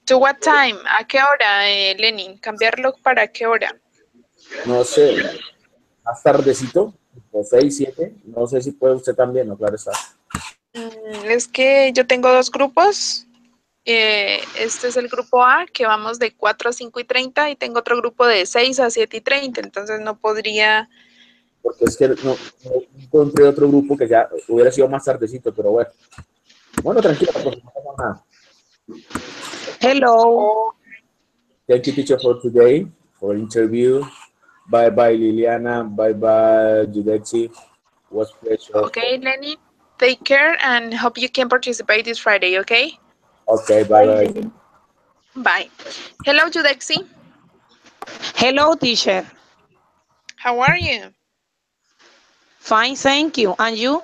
¿To what time? ¿A qué hora, Lenin? ¿Cambiarlo para qué hora? no sé, más tardecito, o 6, 7, no sé si puede usted también, no, claro está. Es que yo tengo dos grupos. Este es el grupo A, que vamos de 4 a 5 y 30, y tengo otro grupo de 6 a 7 y 30, entonces no podría... Porque es que no encontré otro grupo que ya hubiera sido más tardecito, pero bueno. Bueno, tranquila, pues no pasa nada. Hello. Oh, Thank you, teacher, for today, for interview. Bye bye, Liliana. Bye bye, Judexi. Was pleasure. okay, Lenin, take care and hope you can participate this Friday, okay? Okay, bye bye. Bye. Hello, Judexi. Hello, teacher. How are you? Fine, thank you. And you?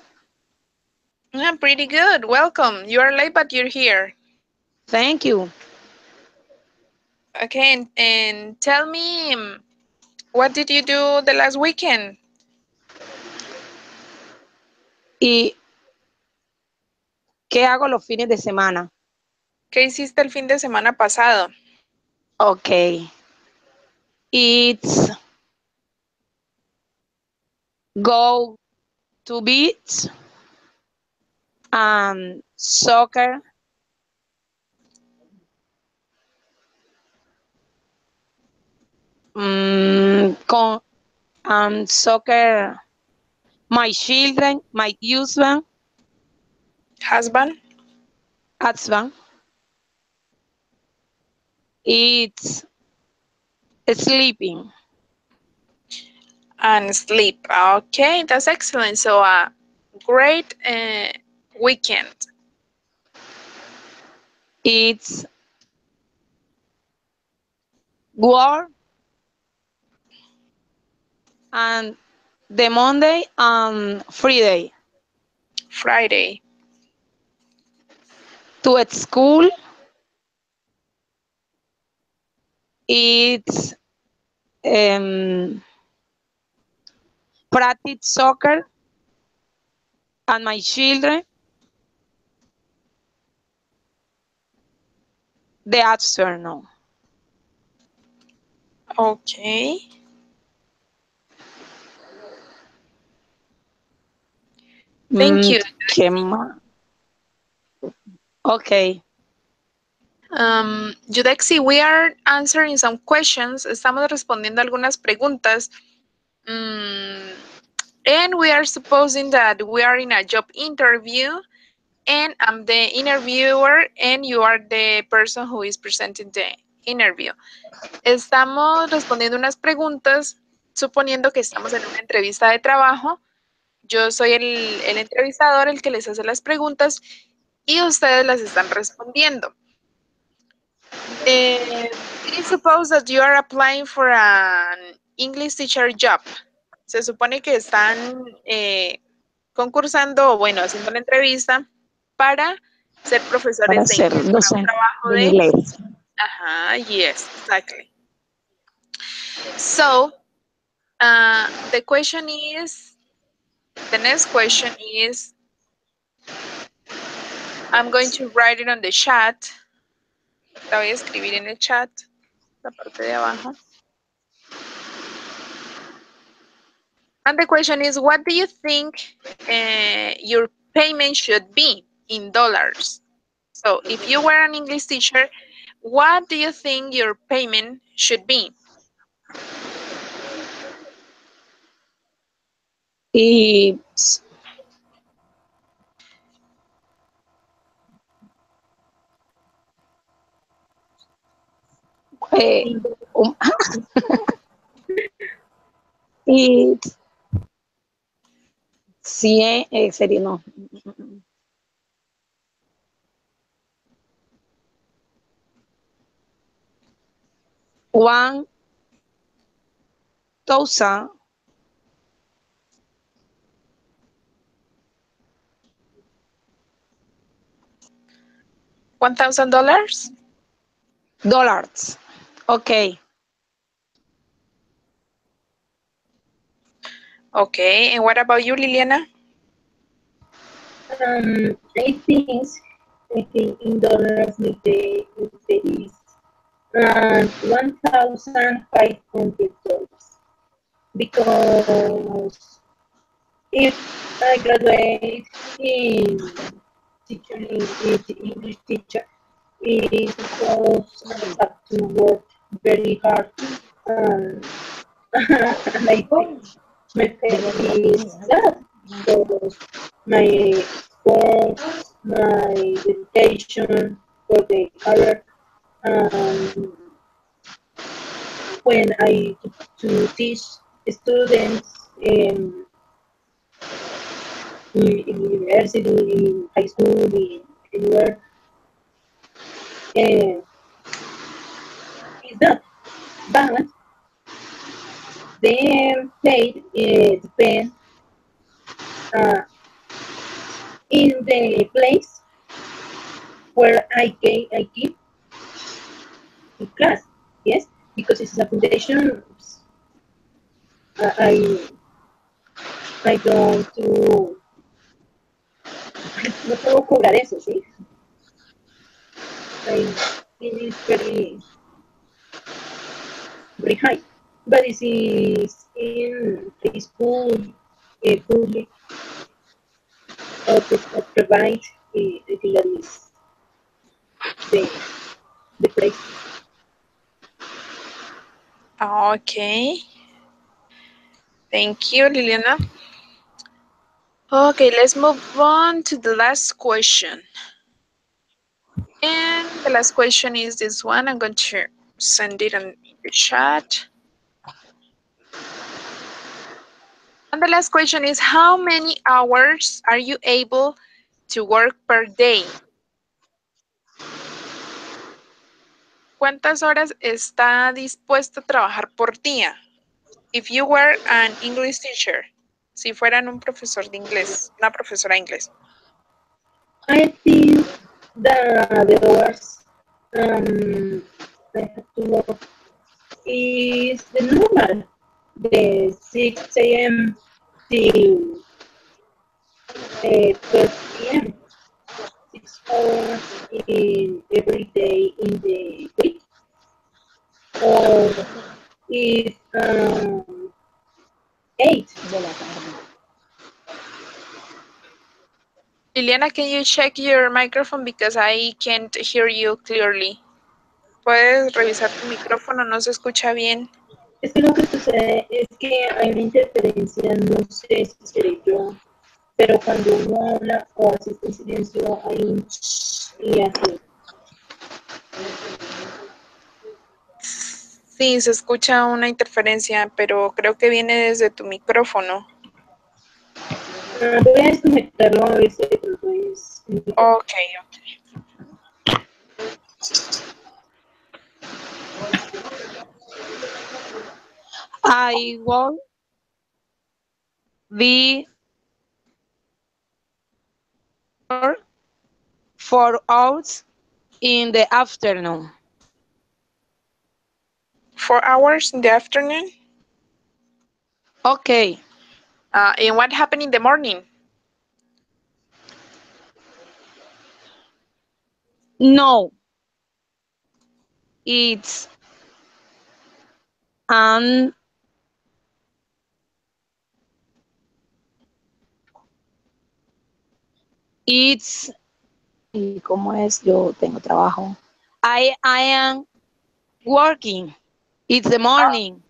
I'm pretty good. Welcome. You are late, but you're here. Thank you. Okay, and tell me, what did you do the last weekend? ¿Y qué hago los fines de semana? ¿Qué hiciste el fin de semana pasado? Okay. It's go to beach and soccer. Con soccer. My children, my Husband? husband. It's sleeping. And sleep. Okay, that's excellent. So a great weekend. It's work and the Monday and Friday Friday. to school. It's practice soccer and my children the afternoon. Okay. Thank you. ¿Qué más? Okay. Judexi, we are answering some questions. Estamos respondiendo algunas preguntas. And we are supposing that we are in a job interview and I'm the interviewer and you are the person who is presenting the interview. Estamos respondiendo unas preguntas suponiendo que estamos en una entrevista de trabajo. Yo soy el entrevistador, el que les hace las preguntas y ustedes las están respondiendo. It is supposed that you are applying for an English teacher job. Se supone que están concursando o bueno, haciendo la entrevista para ser profesores Para de ser inglés, para un docente trabajo de de inglés. Ajá, yes, exactly. So, the question is, the next question is, I'm going to write it on the chat. La voy a escribir en el chat, la parte de abajo. And the question is, what do you think your payment should be in dollars? So, if you were an English teacher, what do you think your payment should be? Y y 100 sería no. 1,000 $1,000? dollars. Okay. Okay, and what about you, Liliana? I think in dollars we pay is $1,500 because if I graduate in English teacher, it is because I have to work very hard. And I think my pay is that because my sports, my dedication for the career, when I to teach students in university, in high school, in anywhere, is that. But their pay depends in the place where I keep in class. Yes, because it's a foundation. I don't do. No puedo cobrar eso, ¿sí? It is very high. But it is in the school, public, or provide, I think that is the place. Okay. Thank you, Liliana. Okay, let's move on to the last question. And the last question is this one. I'm going to send it in the chat. And the last question is, how many hours are you able to work per day? ¿Cuántas horas está dispuesto a trabajar por día? If you were an English teacher, si fueran un profesor de inglés, una profesora de inglés. I think the hours I have to work is the normal, the 6 a.m. till 12 p.m. 6 hours in every day in the week, or if 8. Liliana, can you check your microphone because I can't hear you clearly? ¿Puedes revisar tu micrófono? No se escucha bien. Es que lo que sucede es que hay una interferencia, no sé si seré yo, pero cuando uno habla o así está en silencio, hay un y así. Sí, se escucha una interferencia, pero creo que viene desde tu micrófono. Voy a desconectarlo a ver si de pronto es... Ok, I will be 4 hours in the afternoon. 4 hours in the afternoon. Okay. And what happened in the morning? No. It's an it's ¿y cómo es? Yo tengo trabajo. I am working. It's the morning.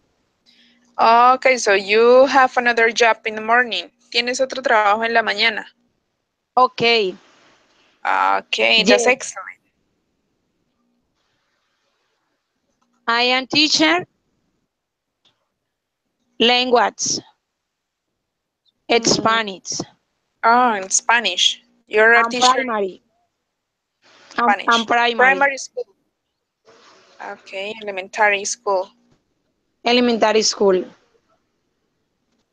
Okay, so you have another job in the morning. Tienes otro trabajo en la mañana. Okay. Okay, that's Yes. excellent. I am teacher language. It's Spanish. Oh, in Spanish. You're a I'm teacher primary. in Spanish. I'm primary. Primary school. Okay, elementary school. Elementary school.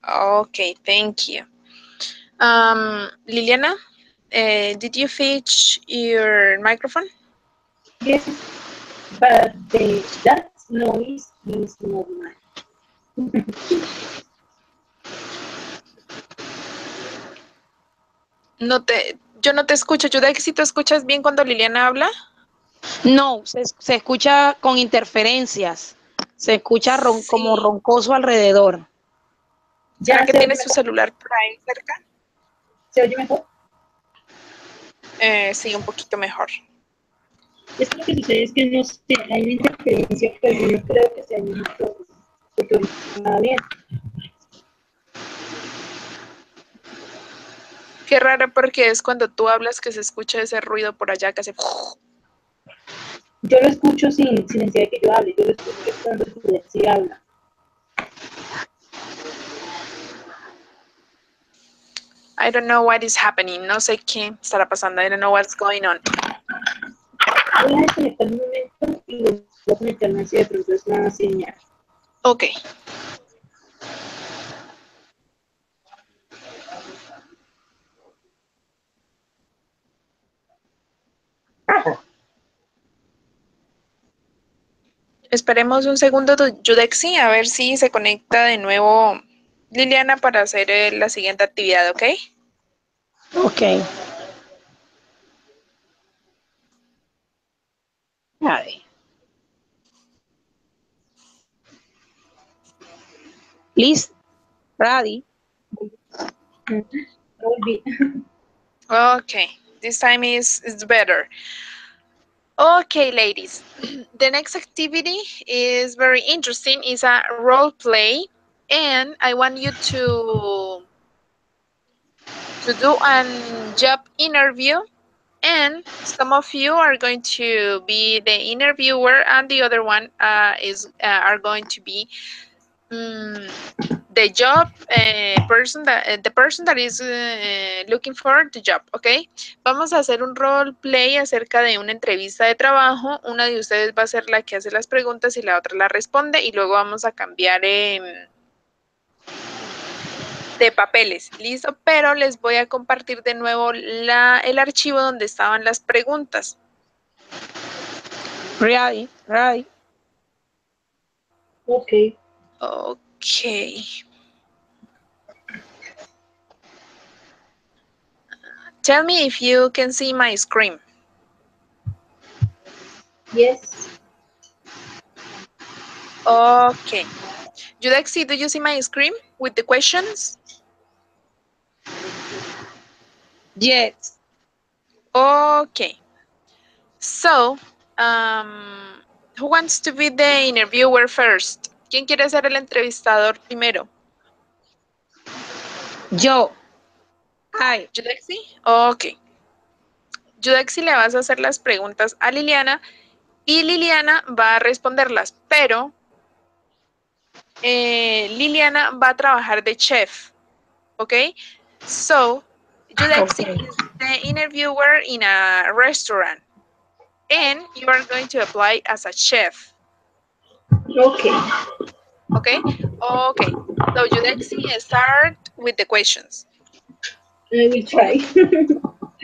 Okay, thank you. Liliana, did you fix your microphone? Yes, but that noise is not mine. Yo no te escucho. ¿Ayuda que si te escuchas bien cuando Liliana habla? No, se escucha con interferencias. Se escucha como Sí. roncoso alrededor. ¿Será ¿Ya que se tienes oye tu mejor? celular por ahí cerca? ¿Se oye mejor? Sí, un poquito mejor. Es que lo que sucede es que no sé, hay una interferencia, pero yo no creo que sea el mismo porque está bien. Qué raro porque es cuando tú hablas que se escucha ese ruido por allá que hace... Yo lo escucho sin necesidad de que yo hable, yo lo escucho cuando sí habla. I don't know what is happening. No sé qué estará pasando. I don't know what's going on. Voy a desconectar un momento y voy a conectarme así de pronto es una señal. Ok. Esperemos un segundo, Yudexi, a ver si se conecta de nuevo Liliana para hacer la siguiente actividad, ¿ok? Ok. A ver. Listo. Ready. Volví. Okay, this time is better. Okay, ladies, the next activity is very interesting. It's a role play, and I want you to do a job interview, and some of you are going to be the interviewer, and the other one are going to be the job person that the person that is looking for the job, ¿ok? Vamos a hacer un role play acerca de una entrevista de trabajo. Una de ustedes va a ser la que hace las preguntas y la otra la responde y luego vamos a cambiar de papeles, ¿listo? Pero les voy a compartir de nuevo el archivo donde estaban las preguntas. Ready. Ready. Ok. Okay. Tell me if you can see my screen. Yes. Okay. Yudexi, do you see my screen with the questions? Yes. Okay. So, who wants to be the interviewer first? ¿Quién quiere ser el entrevistador primero? Yo. I. ¿Judexi? Ok. Judexi, le vas a hacer las preguntas a Liliana y Liliana va a responderlas, pero Liliana va a trabajar de chef, ¿ok? So, Judexi Okay. is the interviewer in a restaurant, and you are going to apply as a chef, Okay. ¿ok? Okay. So, Judexi, start with the questions. I will try.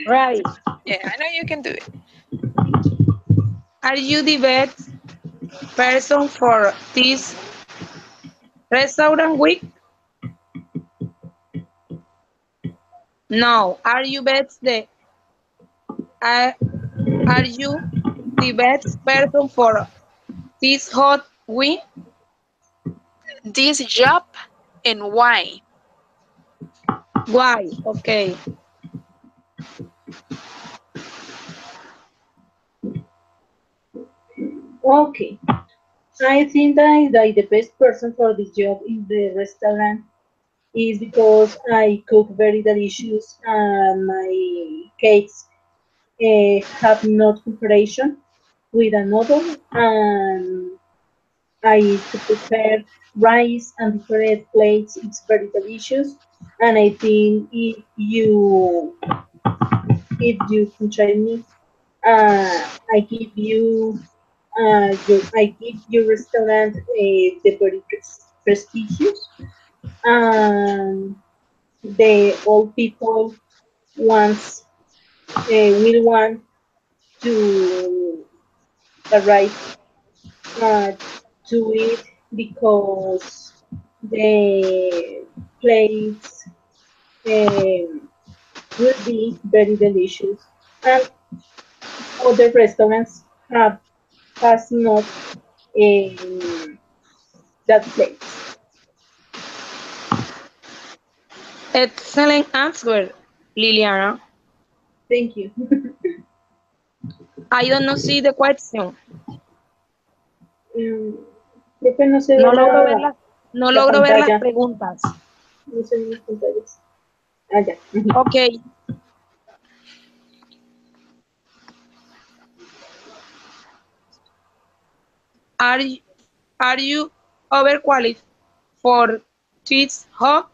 Right. Yeah, I know you can do it. Are you the best person for this restaurant week? No. Are you are you the best person for this hot week? This job and why? Why? Okay. Okay. I think that the best person for this job in the restaurant is because I cook very delicious and my cakes have not comparison with another, and I to prepare rice and different plates. It's very delicious, and I think if you can try me, I give you I give your restaurant the very prestigious, and the old people wants will want to arrive uh, to it because the plates will be very delicious, and other restaurants has not that place. Excellent answer, Liliana. Thank you. I don't know see the question. Creo que no se ve No logro ver no la logro ver las pantalla. preguntas. No se ven las pantallas. Ah, ya. Okay. Are you, are you overqualified for this job?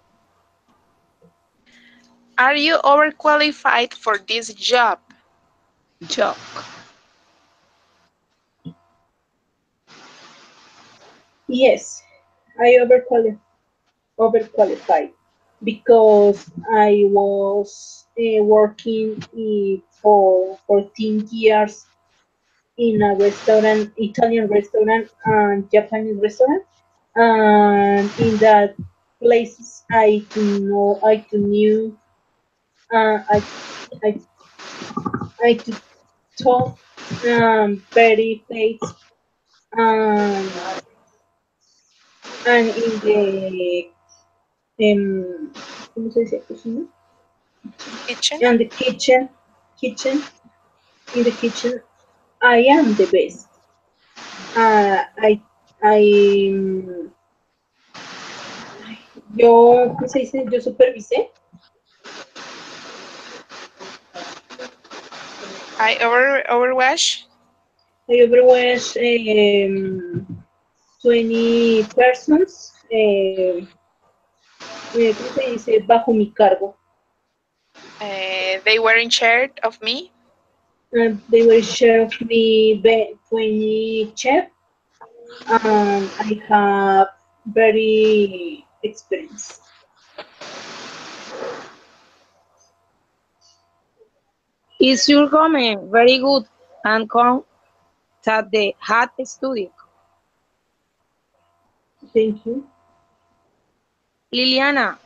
Are you overqualified for this job? Job. Yes, I overqualified because I was working for 14 years in a restaurant, Italian restaurant and Japanese restaurant, and in that places I knew I I could talk very fast, um, and in the ¿cómo se dice? Cocina? Kitchen? And the kitchen in the kitchen I am the best. I yo, ¿cómo se dice? Yo supervisé. I overwash? I overwatch 20 persons. ¿Cómo se dice? Bajo mi cargo. They were in charge of me? They were share of me 20 chef, and I have very experience. Is your comment very good and contact the hat studio? Thank you. Liliana,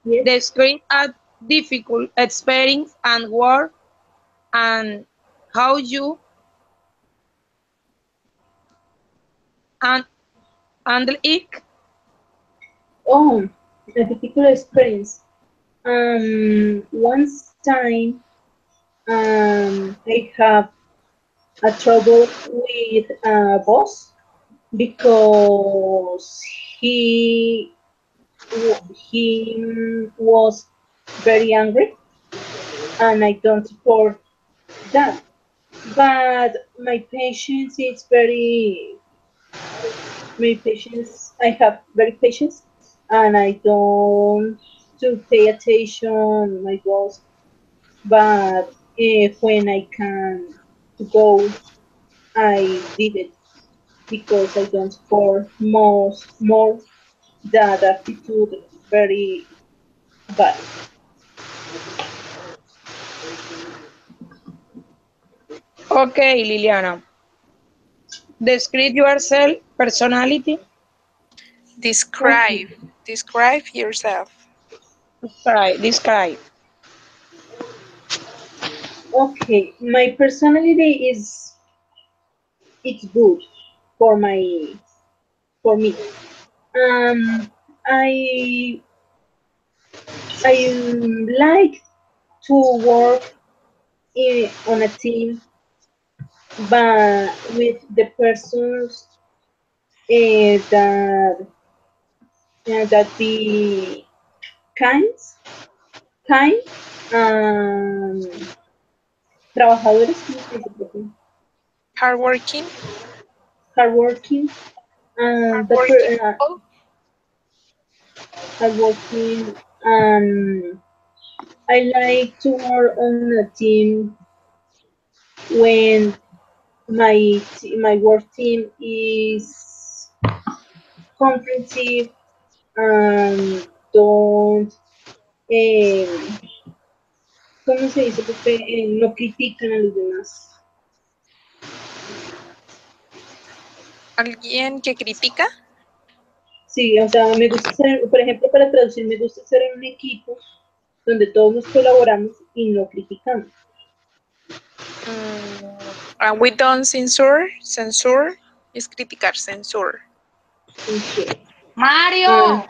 Yes. describe a difficult experience and work and how you and handle it. Oh, a difficult experience. Once time, I have a trouble with a boss, because he was very angry, and I don't support that. But my patience, I have very patience, and I don't to pay attention my boss. But when I can to go, I did it because I don't support more that attitude very bad. Okay, Liliana. Describe yourself, personality. Okay, Describe yourself. Describe. okay. My personality is it's good for for me. Um, I I like to work on a team, but with the persons that that be kind, kind, um, trabajadores, ¿cómo se dice, profe? Hardworking. Hardworking, and Hardworking people. hardworking. I like to work on a team when my work team is comprehensive and don't ¿cómo se dice, profe? No critican a los demás. Alguien que critica. Sí, o sea, me gusta ser, por ejemplo, para traducir, me gusta estar en un equipo donde todos nos colaboramos y no criticamos. And we don't censure. Censure is criticar. Censure. Censure. Mario.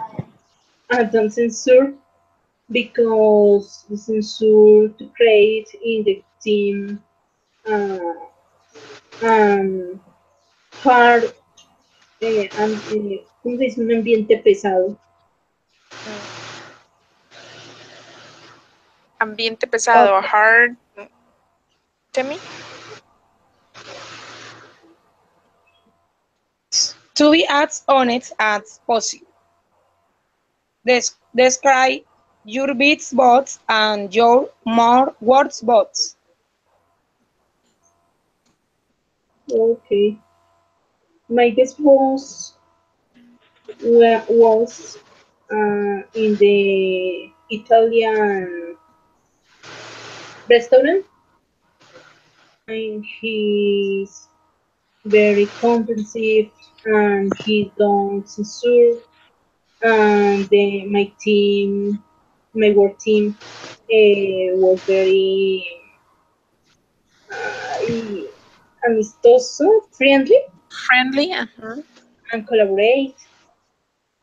I don't censure because the censure to create in the team uh, um, hard ¿cómo se dice? Un ambiente pesado. Ambiente pesado. Okay. Hard. To me. To be as honest as possible. Describe your beats bots and your more words bots. Okay. My guest was in the Italian restaurant, and he's very comprehensive, and he don't censure, and my work team was very amistoso, friendly, Friendly. and collaborate.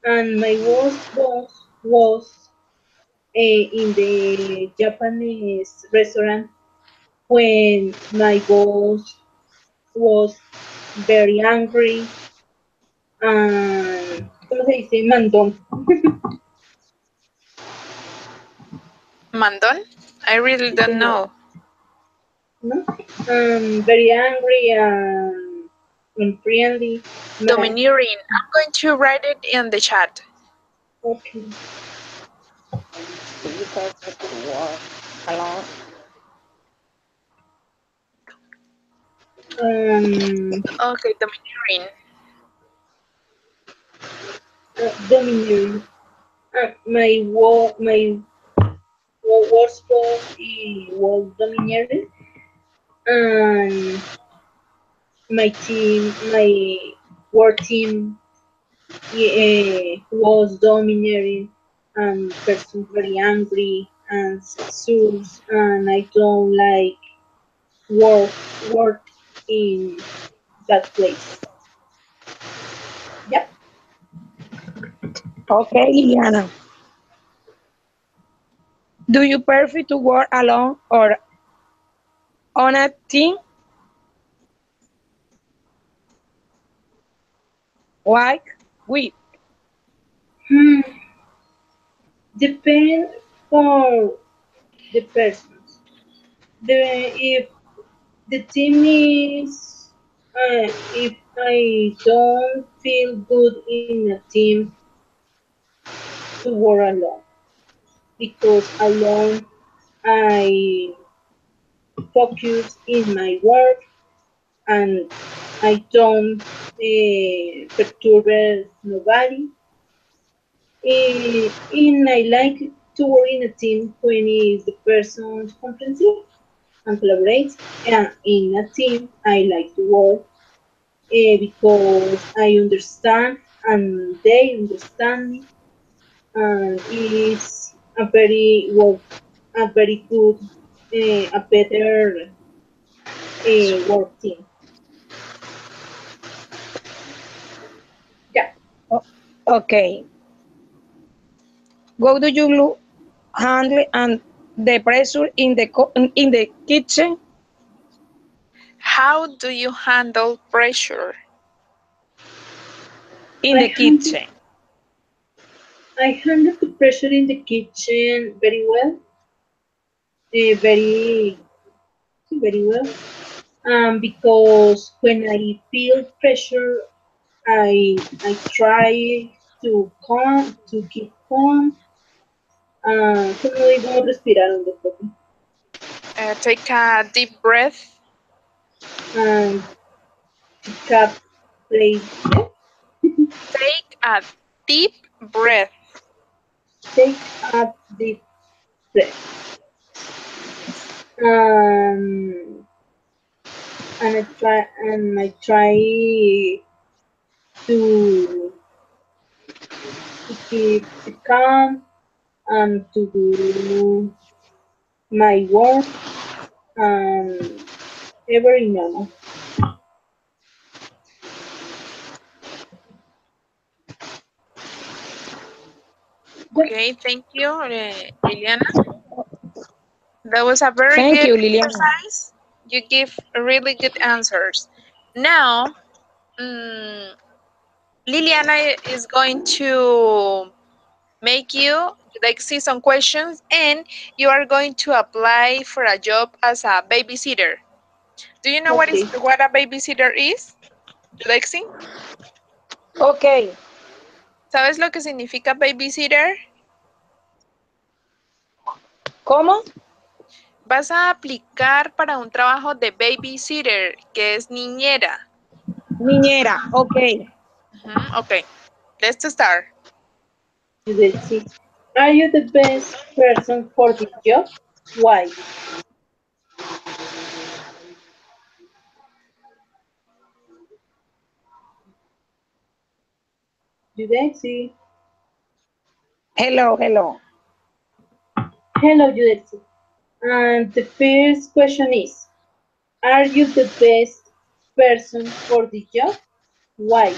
And my worst boss was in the Japanese restaurant when my boss was very angry and ¿cómo se dice? Mandón, Mandon. I really sí don't señor, know. ¿no? Very angry and unfriendly. Domineering. I'm going to write it in the chat. Okay. You perfect work alone. Okay, domineering. Domineering. My worst boss was domineering, and my work team was domineering and person very angry and censors, and I don't like work in that place. Yep. Okay, Liliana. Do you prefer to work alone or on a team? like with? Hmm. Depend for the persons. If the team is, if I don't feel good in a team to work alone, because alone I focus in my work and I don't perturb nobody. I like to work in a team when is the person comprehensive and collaborates. And in a team, I like to work because I understand and they understand me, and it's a very work, a very good, a better work team. Yeah. O- Okay. How do you handle and the pressure in the in the kitchen? How do you handle pressure? In I the handle, kitchen. I handle the pressure in the kitchen very well, very very well. Because when I feel pressure, I try to keep calm. ¿Cómo digo respirar un poco? Take a deep breath. And to cap play, Take a deep breath. take up deep breath. Um, and I try to keep calm and to do my work every normal. Yeah. Okay, thank you, Liliana. That was a very Thank good you, Liliana. exercise. You give really good answers. Now, mm, Liliana is going to make you like see some questions, and you are going to apply for a job as a babysitter. Do you know Okay. what a babysitter is, Lexi? Okay. ¿Sabes lo que significa babysitter? ¿Cómo? Vas a aplicar para un trabajo de babysitter, que es niñera. Niñera. Ok. Okay, let's start. Let's see. Are you the best person for the job? Why? Judexi. Hello, hello. Hello, Judexi. And the first question is, are you the best person for the job? Why?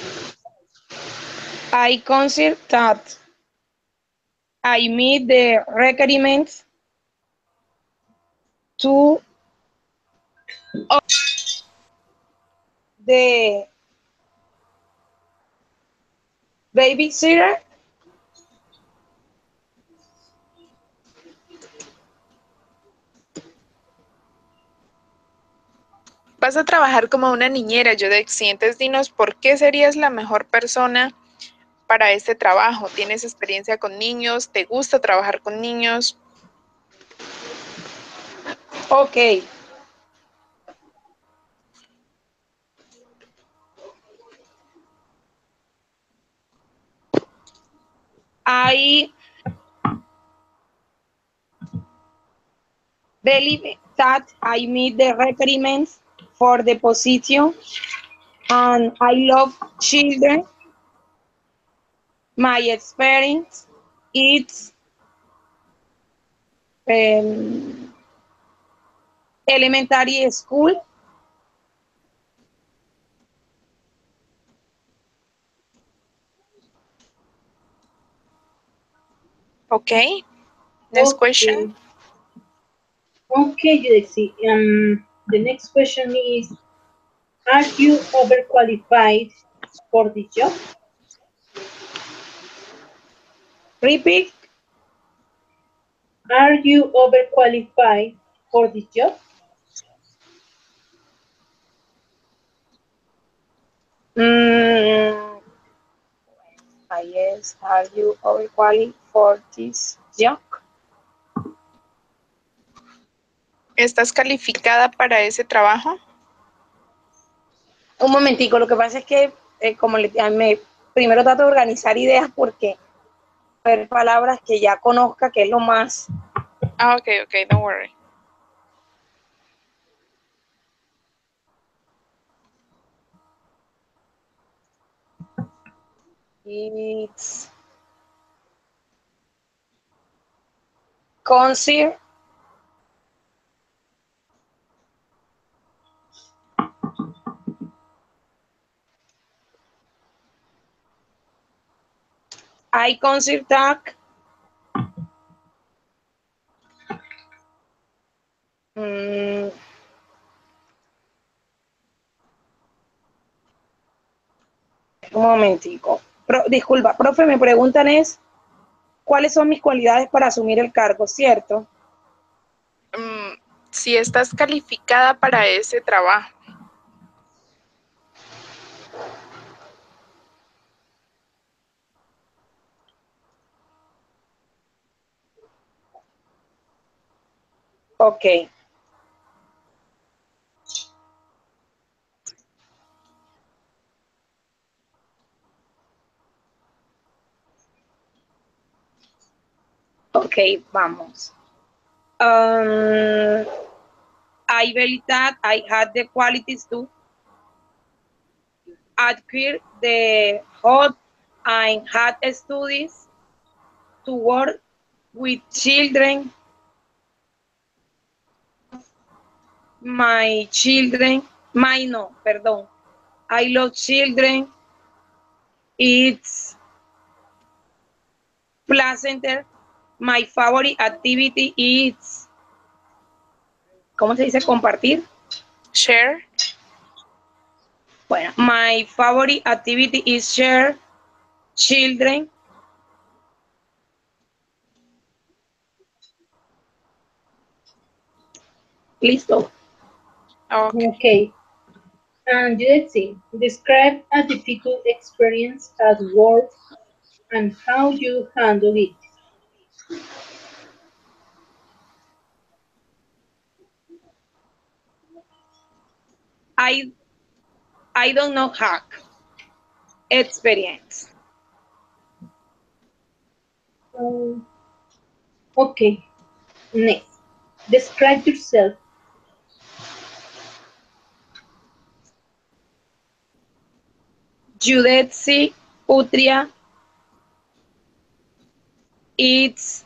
I consider that I meet the requirements to the babysitter. Vas a trabajar como una niñera, Judexi. Entonces dinos por qué serías la mejor persona para este trabajo. ¿Tienes experiencia con niños? ¿Te gusta trabajar con niños? Okay. I believe that I meet the requirements for the position and I love children. My experience is um, elementary school. Okay, next question. Okay. Okay, Judexi. The next question is, are you overqualified for the job? Repeat. Are you overqualified for this job? Mm, yes. Are you overqualified for this job? ¿Estás calificada para ese trabajo? Un momentico, lo que pasa es que primero trato de organizar ideas porque ver palabras que ya conozca, que es lo más. Ah, okay, don't worry. It's consider I consider that un momentico. Disculpa, profe, me preguntan cuáles son mis cualidades para asumir el cargo, ¿cierto? Si estás calificada para ese trabajo. Ok. Ok, vamos. I believe that I had the qualities to acquire the hot and hard studies to work with children, I love children. It's pleasant. My favorite activity is, ¿cómo se dice compartir? Share. Bueno, my favorite activity is share children. Listo. Okay. And let's see. Describe a difficult experience at work and how you handle it. I don't know hack experience. Okay. Next. Describe yourself. Judetsi Utria. It's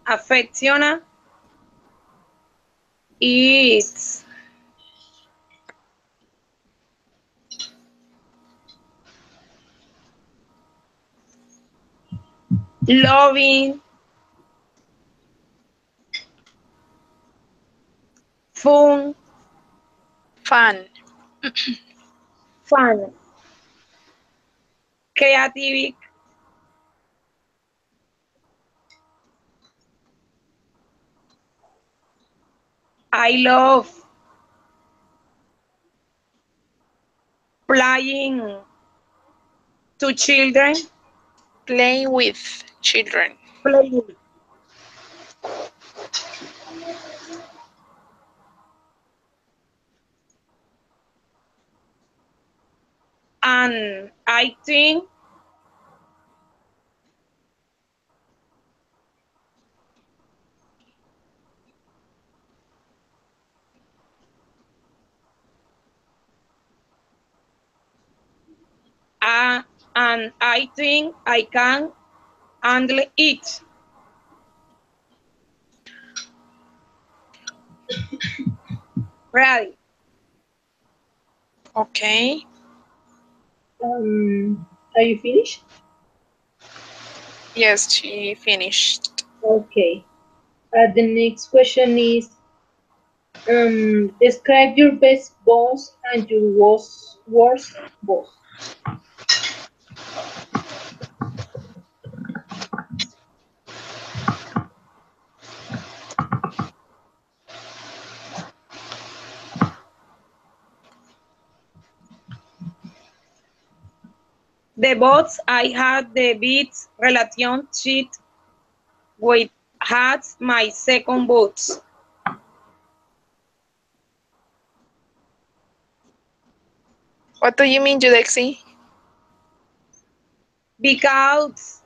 affecciona. It's loving. Fun. Fun. Fun. Creative. I love playing to children. Playing with children. Playing. And I think and I think I can handle it. Ready? Okay. Are you finished? Yes, she finished. Okay. The next question is, Describe your best boss and your worst boss. The bots I had the beats relationship with had my second bots What do you mean, Judexi? because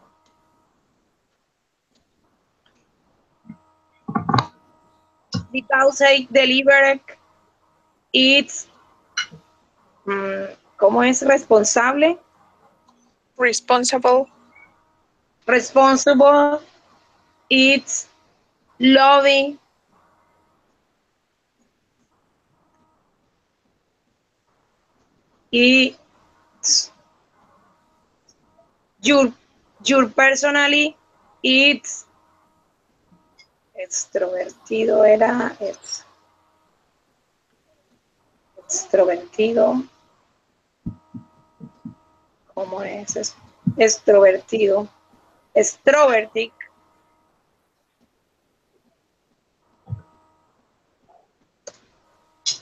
I delivered it's ¿cómo es responsable? Responsible. Responsible, it's loving, it's your personally, it's extrovertido era, extrovertido, ¿cómo es? Extrovertido, extrovertic,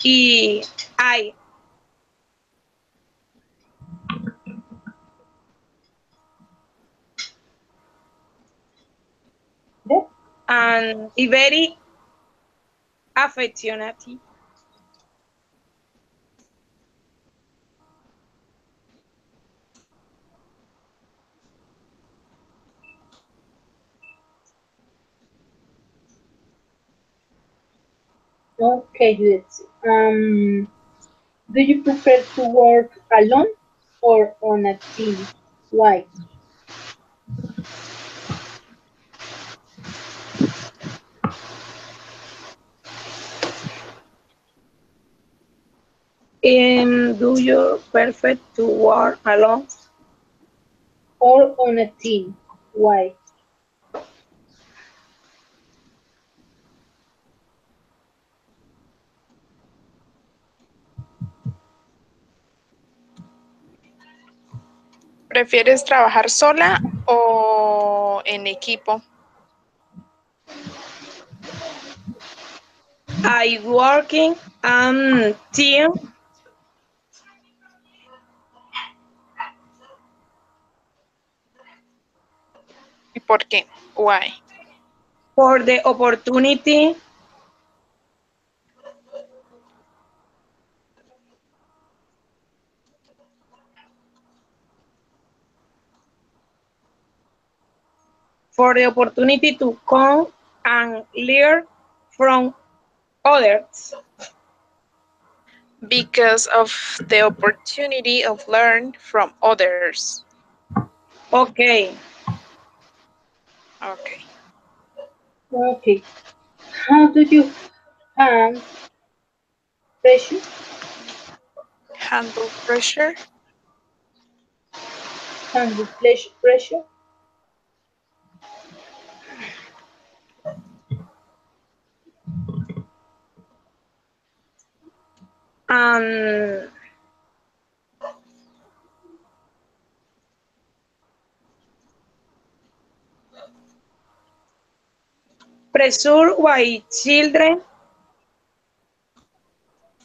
y I, Okay. and very affectionate. Okay, let's see. Do you prefer to work alone or on a team? Why? Do you prefer to work alone? Or on a team? Why? ¿Prefieres trabajar sola o en equipo? I working team ¿Y por qué? Why? for the opportunity to come and learn from others. Because of the opportunity of learn from others. Okay. Okay. Okay. How do you handle pressure? Handle pressure. Handle pressure? Um, pressure why children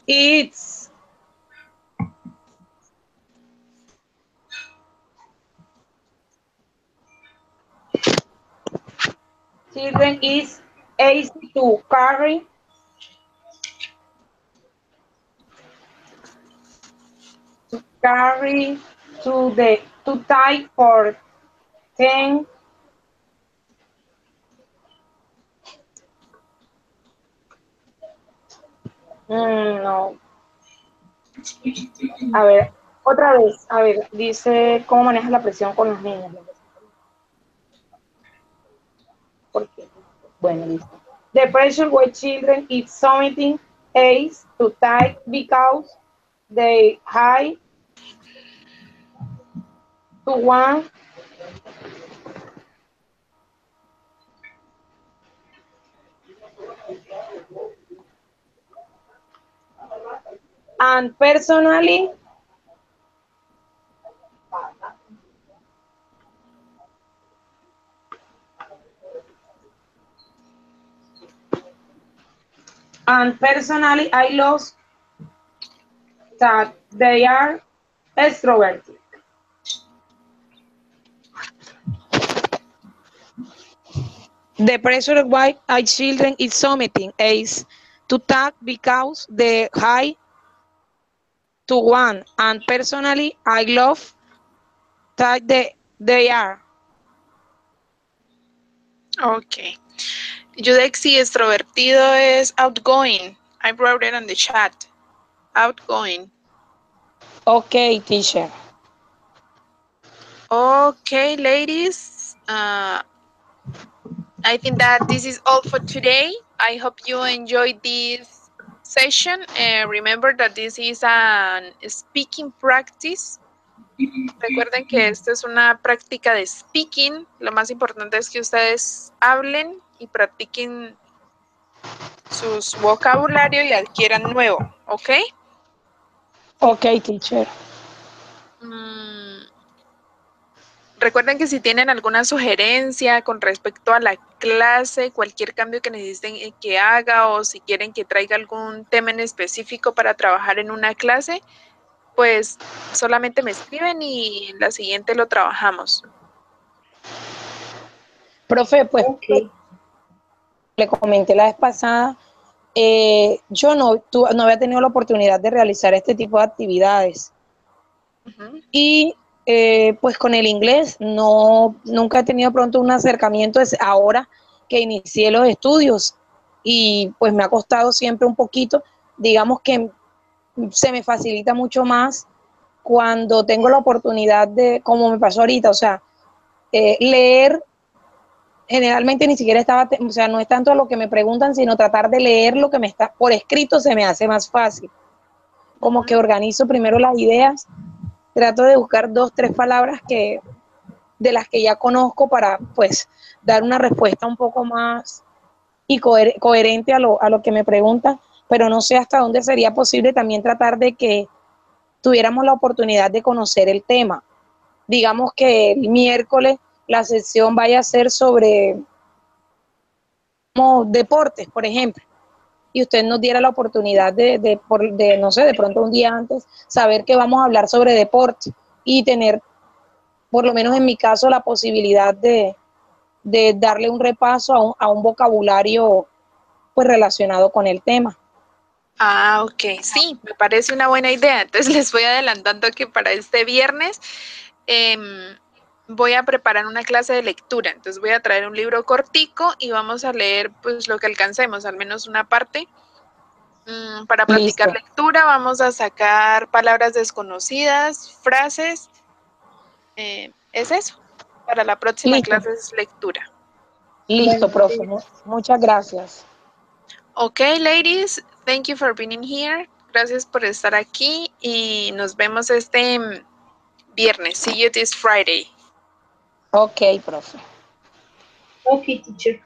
it's children is easy to carry to the to tie for 10 no. A ver, otra vez, a ver, dice cómo manejas la presión con los niños. ¿Por qué? Bueno, listo. The pressure with children is something age to take because they high to one And personally, I love that they are extroverted. The pressure of white eye children is something else to talk because they high to one, and personally I love that they are. Ok. Yudexi, extrovertido es outgoing. I wrote it on the chat. Outgoing. Okay, teacher. Okay, ladies. I think that this is all for today. I hope you enjoyed this session. Remember that this is an speaking practice. Recuerden que esto es una práctica de speaking. Lo más importante es que ustedes hablen y practiquen su vocabulario y adquieran nuevo, ¿ok? Okay, teacher. Recuerden que si tienen alguna sugerencia con respecto a la clase, cualquier cambio que necesiten que haga o si quieren que traiga algún tema en específico para trabajar en una clase, pues solamente me escriben y en la siguiente lo trabajamos. Profe, pues Ok. le comenté la vez pasada, yo no había tenido la oportunidad de realizar este tipo de actividades. Y pues con el inglés nunca he tenido pronto un acercamiento ahora que inicié los estudios y pues me ha costado siempre un poquito, digamos que se me facilita mucho más cuando tengo la oportunidad de, como me pasó ahorita, o sea, leer. Generalmente ni siquiera o sea, no es tanto lo que me preguntan, sino tratar de leer lo que me está por escrito se me hace más fácil. Como que organizo primero las ideas, trato de buscar 2, 3 palabras de las que ya conozco para pues dar una respuesta un poco más y coherente a lo que me preguntan, pero no sé hasta dónde sería posible también tratar de que tuviéramos la oportunidad de conocer el tema. Digamos que el miércoles la sesión vaya a ser sobre como deportes, por ejemplo, y usted nos diera la oportunidad no sé, de pronto un día antes, saber que vamos a hablar sobre deporte y tener, por lo menos en mi caso, la posibilidad de darle un repaso a un vocabulario pues relacionado con el tema. Ah, ok, sí, me parece una buena idea. Entonces les voy adelantando que para este viernes voy a preparar una clase de lectura. Entonces voy a traer un libro cortico y vamos a leer pues lo que alcancemos, al menos una parte. Para practicar Listo. lectura vamos a sacar palabras desconocidas, frases. Es eso. Para la próxima Listo, clase es lectura. listo, Bueno, profe. Muchas gracias. Ok, ladies, thank you for being here. Gracias por estar aquí y nos vemos este viernes. See you this Friday. Ok, profe. ok, teacher.